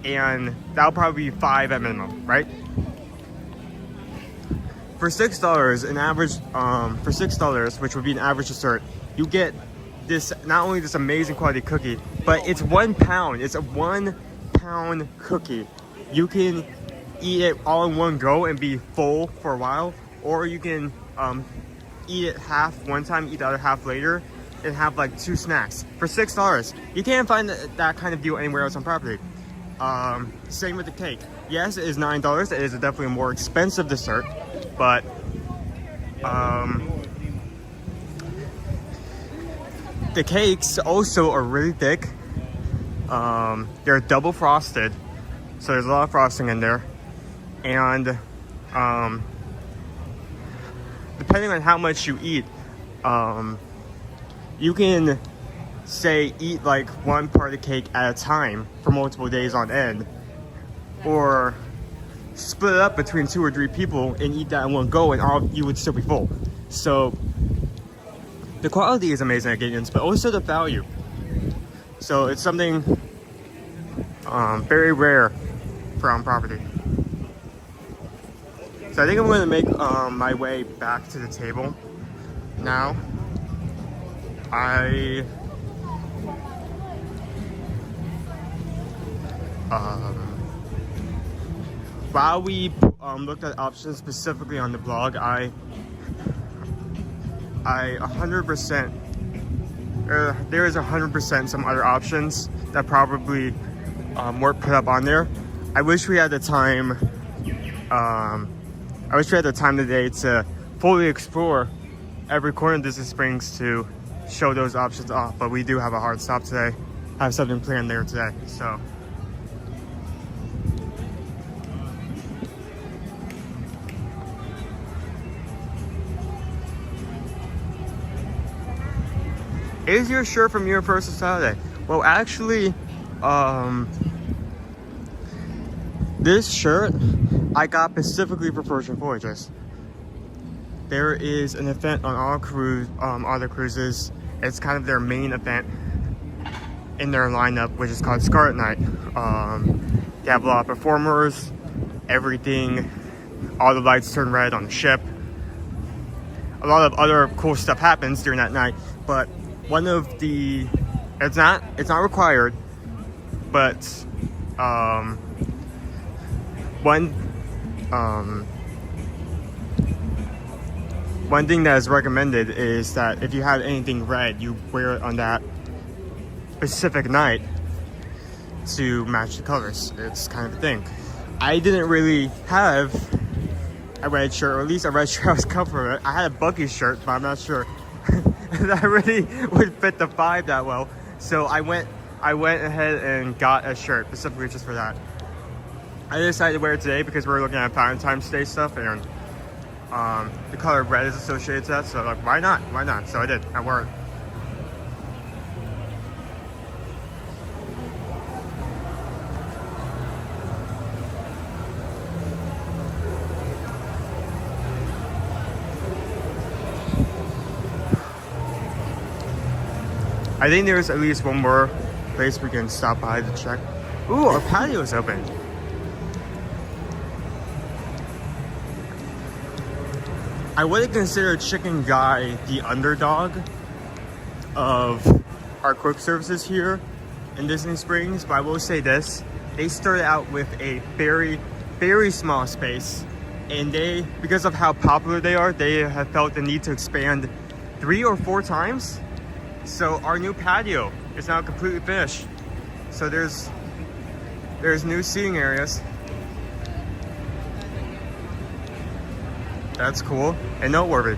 H: and that'll probably be $5 at minimum, right? For $6, an average, for $6, which would be an average dessert, you get this, not only this amazing quality cookie, but it's 1 pound. It's a 1 pound cookie. You can eat it all in one go and be full for a while, or you can eat it half one time, eat the other half later, and have like 2 snacks for $6. You can't find that kind of deal anywhere else on property. Same with the cake. Yes, it is $9. It is definitely a more expensive dessert, but the cakes also are really thick. They're double frosted, so there's a lot of frosting in there, and depending on how much you eat, you can say eat like one part of the cake at a time for multiple days on end, or split it up between 2 or 3 people and eat that in one go, and you would still be full. So the quality is amazing at Gideon's, but also the value. So it's something very rare for on property. So I think I'm going to make my way back to the table now. While we looked at options specifically on the blog, I 100%, there is 100% some other options that probably weren't put up on there. I wish we had the time. I wish we had the time today to fully explore every corner of Disney Springs to show those options off, but we do have a hard stop today. I have something planned there today, so. Is your shirt from Universal Saturday? Well, actually, this shirt I got specifically for Persian Voyages. There is an event on all the cruises. It's kind of their main event in their lineup, which is called Scarlet Night. They have a lot of performers, everything, all the lights turn red on the ship. A lot of other cool stuff happens during that night, but one of the, it's not required, but one thing that is recommended is that if you have anything red, you wear it on that specific night to match the colors. It's kind of a thing. I didn't really have a red shirt, or at least a red shirt I was comfortable with. I had a Bucky shirt, but I'm not sure that really would fit the vibe that well. So I went ahead and got a shirt specifically just for that. I decided to wear it today because we're looking at Valentine's Day stuff, and the color red is associated to that, so like, why not? Why not? So I did. I wore it. I think there's at least one more place we can stop by to check. Ooh, our patio is open. I would consider Chicken Guy the underdog of our quick services here in Disney Springs, but I will say this: they started out with a very, very small space, and they, because of how popular they are, they have felt the need to expand 3 or 4 times. So our new patio is now completely finished. So there's new seating areas. That's cool and noteworthy.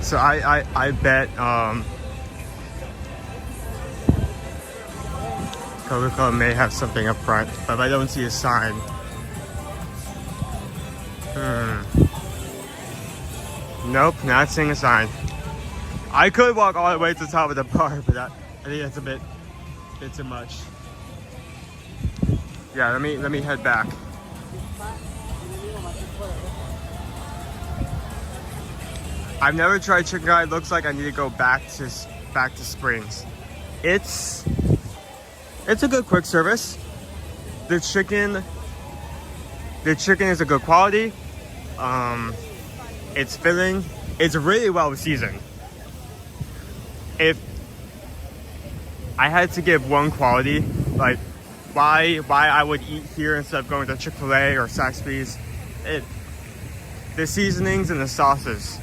H: So I bet Coca-Cola may have something up front, but I don't see a sign. Nope, not seeing a sign. I could walk all the way to the top of the bar, but I think that's a bit too much. Yeah, let me head back. I've never tried chicken guy. It looks like I need to go back to Springs. It's a good quick service. The chicken is a good quality. It's filling. It's really well seasoned. If I had to give one quality, like why I would eat here instead of going to Chick-fil-A or Zaxby's, the seasonings and the sauces,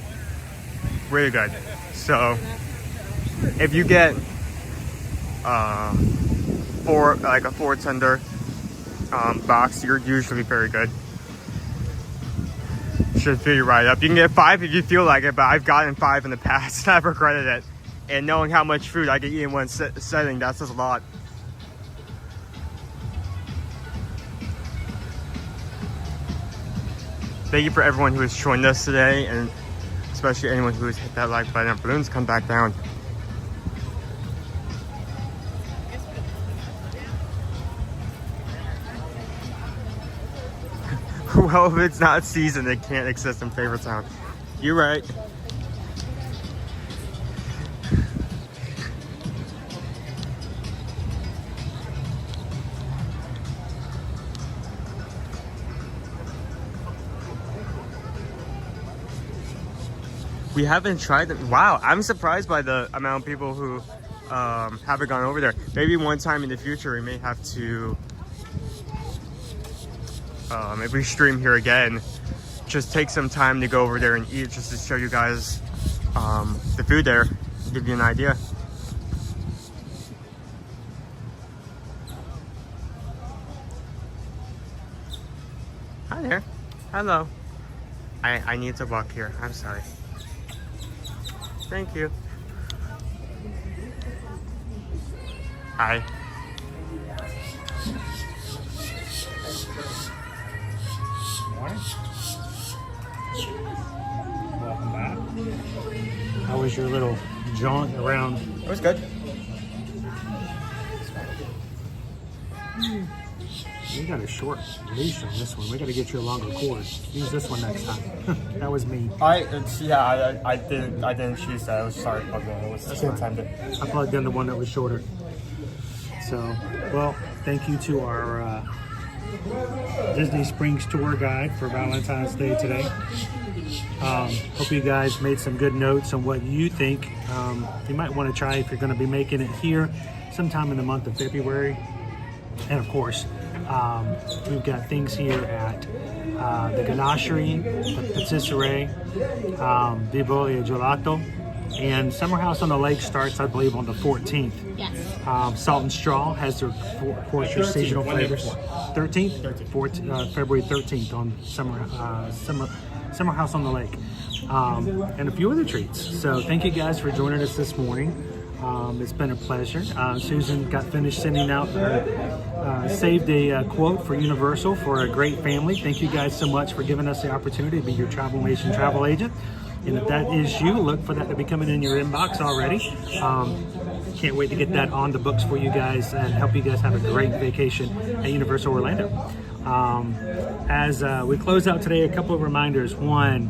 H: really good. So if you get a 4 tender box, you're usually very good. Should fill you right up. You can get 5 if you feel like it, but I've gotten 5 in the past and I've regretted it. And knowing how much food I can eat in one setting, that says a lot. Thank you for everyone who has joined us today, and especially anyone who has hit that like button. Balloons come back down. Well, if it's not seasoned, it can't exist in Favoritown. You're right. We haven't tried them. Wow, I'm surprised by the amount of people who haven't gone over there. Maybe one time in the future we may have to, if we stream here again, just take some time to go over there and eat, just to show you guys the food there, give you an idea. Hi there. Hello. I need to walk here. I'm sorry. Thank you. Hi.
A: Morning. Welcome back. How was your little jaunt around?
H: It was good.
A: You got a short leash on this one. We got to get you a longer cord. Use this one next time. That was me.
H: I didn't choose that. I was sorry about that. It was intended.
A: I plugged in the one that was shorter. So, well, thank you to our Disney Springs tour guide for Valentine's Day today. Hope you guys made some good notes on what you think you might want to try if you're going to be making it here sometime in the month of February. And of course, we've got things here at the Ganachery, the pastries, Vivolia Gelato, and Summer House on the Lake starts, I believe, on the 14th.
F: Yes.
A: Salt and Straw has their, of course, your seasonal flavors. 13th? February 13th on Summer House on the Lake. And a few other treats. So thank you guys for joining us this morning. It's been a pleasure. Susan got finished sending out saved a quote for Universal for a great family. Thank you guys so much for giving us the opportunity to be your Travel Nation travel agent. And if that is you, look for that to be coming in your inbox already. Can't wait to get that on the books for you guys and help you guys have a great vacation at Universal Orlando. As we close out today, a couple of reminders. One,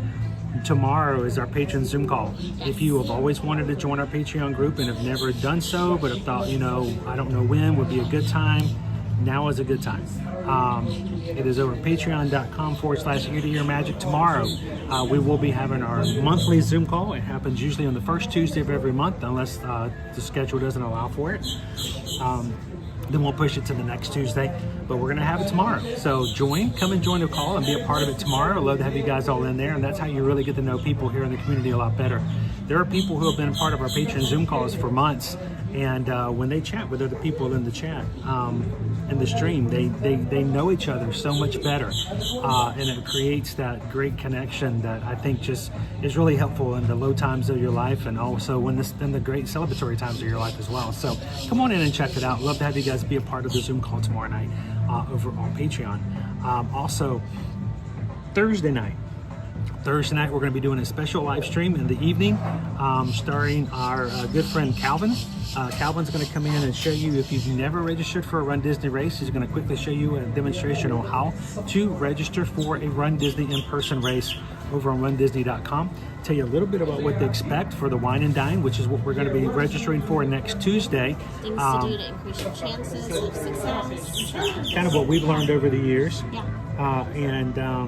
A: tomorrow is our patron Zoom call. If you have always wanted to join our Patreon group and have never done so, but have thought, I don't know when would be a good time, now is a good time. It is over at patreon.com/ear-to-ear-magic. Tomorrow, we will be having our monthly Zoom call. It happens usually on the first Tuesday of every month, unless the schedule doesn't allow for it. Then we'll push it to the next Tuesday, but we're gonna have it tomorrow. So come and join the call and be a part of it tomorrow. I'd love to have you guys all in there, and that's how you really get to know people here in the community a lot better. There are people who have been a part of our Patreon Zoom calls for months, and when they chat with other people in the chat, in the stream, they know each other so much better, and it creates that great connection that I think just is really helpful in the low times of your life, and also in the great celebratory times of your life as well. So come on in and check it out. Love to have you guys guys be a part of the Zoom call tomorrow night over on Patreon. Also, Thursday night, we're going to be doing a special live stream in the evening, starring our good friend Calvin. Calvin's going to come in and show you, if you've never registered for a Run Disney race, he's going to quickly show you a demonstration on how to register for a Run Disney in-person race over on rundisney.com. Tell you a little bit about what to expect for the Wine and Dine, which is what we're going to be registering for next Tuesday.
F: Things to do to increase your chances of success.
A: Kind of what we've learned over the years.
F: Yeah.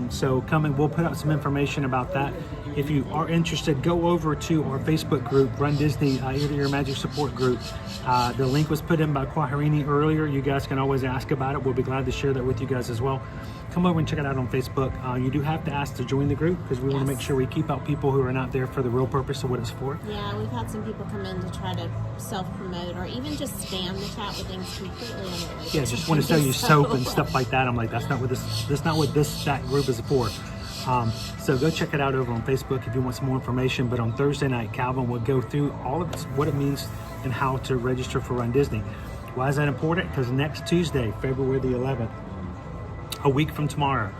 A: So come and we'll put out some information about that. If you are interested, go over to our Facebook group, Run Disney Ear to Ear Magic Support Group. The link was put in by Quaharini earlier. You guys can always ask about it. We'll be glad to share that with you guys as well. Come over and check it out on Facebook. You do have to ask to join the group because we want to make sure we keep out people who are not there for the real purpose of what it's for.
F: Yeah, we've had some people come in to try to self-promote or even just spam the chat with things completely unrelated.
A: Yeah, just want to sell you soap and stuff like that. I'm like, that's not what that group is for. So go check it out over on Facebook if you want some more information. But on Thursday night, Calvin will go through all of this, what it means and how to register for Run Disney. Why is that important? Because next Tuesday, February the 11th, a week from tomorrow,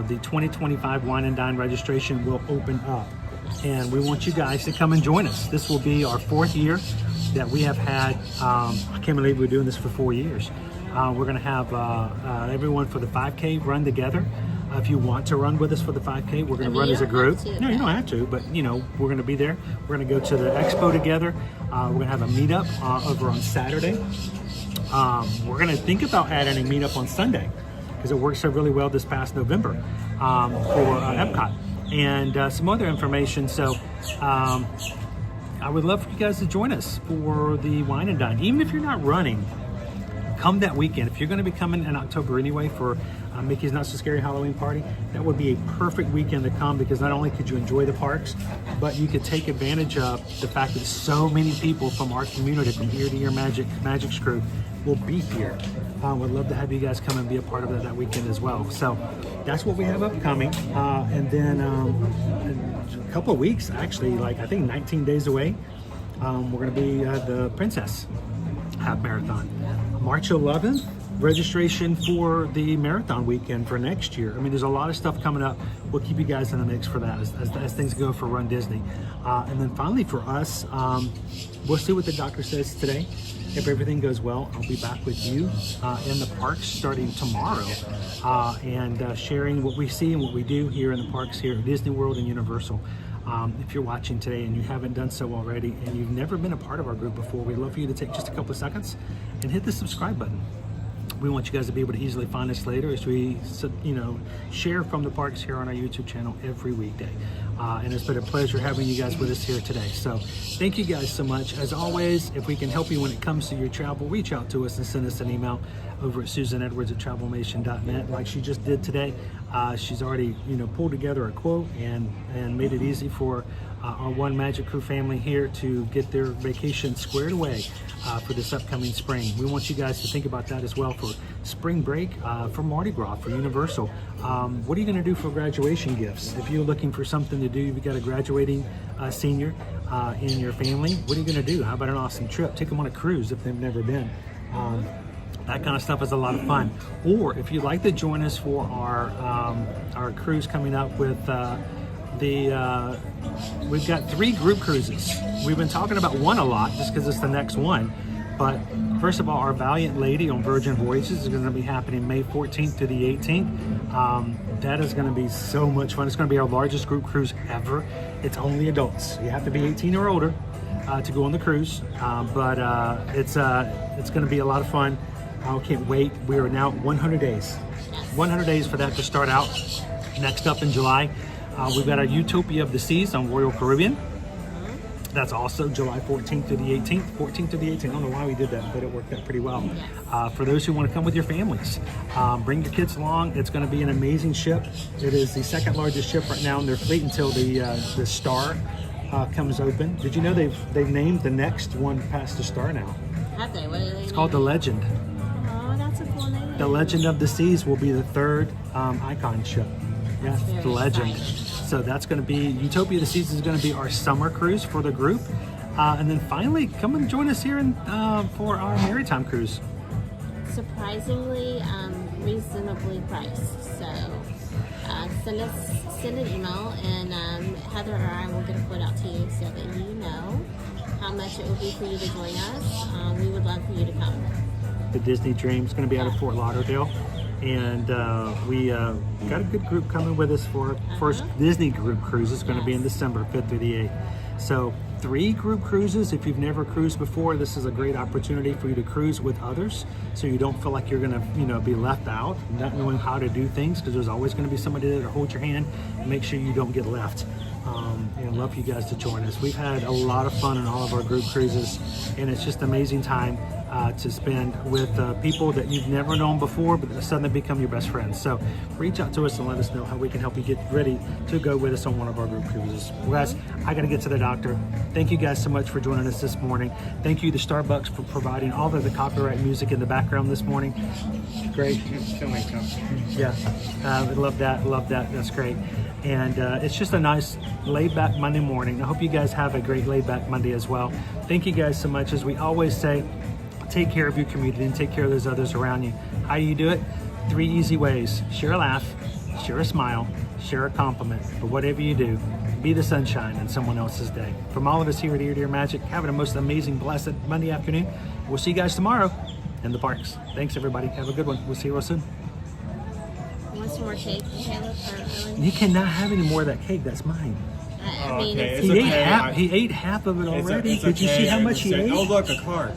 A: the 2025 Wine and Dine registration will open up. And we want you guys to come and join us. This will be our 4th year that we have had. I can't believe we're doing this for 4 years. We're going to have everyone for the 5K run together. If you want to run with us for the 5K, we're going to run as a group. No, you don't have to, but we're going to be there. We're going to go to the expo together. We're going to have a meetup over on Saturday. We're going to think about adding a meetup on Sunday because it worked so really well this past November for Epcot and some other information. So I would love for you guys to join us for the Wine and Dine. Even if you're not running, come that weekend. If you're going to be coming in October anyway for Mickey's Not So Scary Halloween Party, that would be a perfect weekend to come because not only could you enjoy the parks, but you could take advantage of the fact that so many people from our community, from Ear to Ear Magic's crew, will be here. Would love to have you guys come and be a part of that weekend as well. So that's what we have upcoming. And then in a couple of weeks, actually, like I think 19 days away, we're going to be at the Princess Half Marathon. March 11th, registration for the marathon weekend for next year. I mean, there's a lot of stuff coming up. We'll keep you guys in the mix for that as things go for Run Disney. And then finally for us, we'll see what the doctor says today. If everything goes well, I'll be back with you in the parks starting tomorrow and sharing what we see and what we do here in the parks here at Disney World and Universal. If you're watching today and you haven't done so already and you've never been a part of our group before, we'd love for you to take just a couple of seconds and hit the subscribe button. We want you guys to be able to easily find us later as we, share from the parks here on our YouTube channel every weekday. And it's been a pleasure having you guys with us here today. So thank you guys so much. As always, if we can help you when it comes to your travel, reach out to us and send us an email over at susanedwards@travelmation.net like she just did today. She's already, pulled together a quote and made it easy for our One Magic Crew family here to get their vacation squared away for this upcoming spring. We want you guys to think about that as well for spring break, for Mardi Gras, for Universal. What are you going to do for graduation gifts? If you're looking for something to do, you've got a graduating senior in your family, what are you going to do? How about an awesome trip? Take them on a cruise if they've never been. That kind of stuff is a lot of fun. Or if you'd like to join us for our cruise coming up with we've got 3 group cruises. We've been talking about one a lot just because it's the next one. But first of all, our Valiant Lady on Virgin Voyages is going to be happening May 14th to the 18th. That is going to be so much fun. It's going to be our largest group cruise ever. It's only adults. You have to be 18 or older to go on the cruise. But it's going to be a lot of fun. I can't wait. We are now 100 days. 100 days for that to start out. Next up in July, we've got our Utopia of the Seas on Royal Caribbean. That's also July 14th to the 18th. 14th to the 18th. I don't know why we did that, but it worked out pretty well. For those who want to come with your families, bring your kids along. It's going to be an amazing ship. It is the second largest ship right now in their fleet until the Star comes open. Did you know they've named the next one past the Star now?
F: Have they? What do they
A: It's called the Legend.
F: Oh, that's a cool name.
A: The Legend of the Seas will be the 3rd icon ship. Yeah, the Legend.
F: Exciting.
A: So that's going to be, Utopia of the Seas is going to be our summer cruise for the group. And then finally, come and join us here for our Maritime cruise.
F: surprisingly reasonably priced. So send an email, and Heather or I will get a quote out to you so that you know how much it will be for you to join us. We would love for you to come.
A: The Disney Dream is going to be out of Fort Lauderdale, and we got a good group coming with us for our first Disney group cruise. It's going to be in December 5th through the 8th. So 3 group cruises. If you've never cruised before, this is a great opportunity for you to cruise with others, so you don't feel like you're going to be left out, not knowing how to do things, because there's always going to be somebody there to hold your hand and make sure you don't get left. Love you guys to join us. We've had a lot of fun on all of our group cruises, and it's just amazing time to spend with people that you've never known before, but that suddenly become your best friends. So reach out to us and let us know how we can help you get ready to go with us on one of our group cruises. Well, guys, I got to get to the doctor. Thank you guys so much for joining us this morning. Thank you to Starbucks for providing all of the copyright music in the background this morning. Great. Yeah, I love that. Love that. That's great. And it's just a nice laid-back Monday morning. I hope you guys have a great laid-back Monday as well. Thank you guys so much. As we always say, take care of your community and take care of those others around you. How do you do it? 3 easy ways. Share a laugh, share a smile, share a compliment. But whatever you do, be the sunshine in someone else's day. From all of us here at Ear to Ear Magic, have a most amazing, blessed Monday afternoon. We'll see you guys tomorrow in the parks. Thanks, everybody. Have a good one. We'll see you real soon.
F: Want some more cake, Caleb or Owen?
A: You cannot have any more of that cake. That's mine.
F: I mean,
H: okay.
F: it's
H: It's okay.
A: He ate half of it already.
H: It's
A: Did you see how much he ate?
H: Oh, look, a card.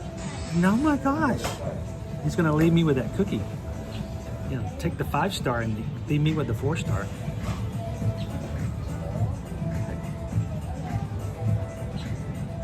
A: No, my gosh. He's going to leave me with that cookie. Take the 5-star and leave me with the 4-star.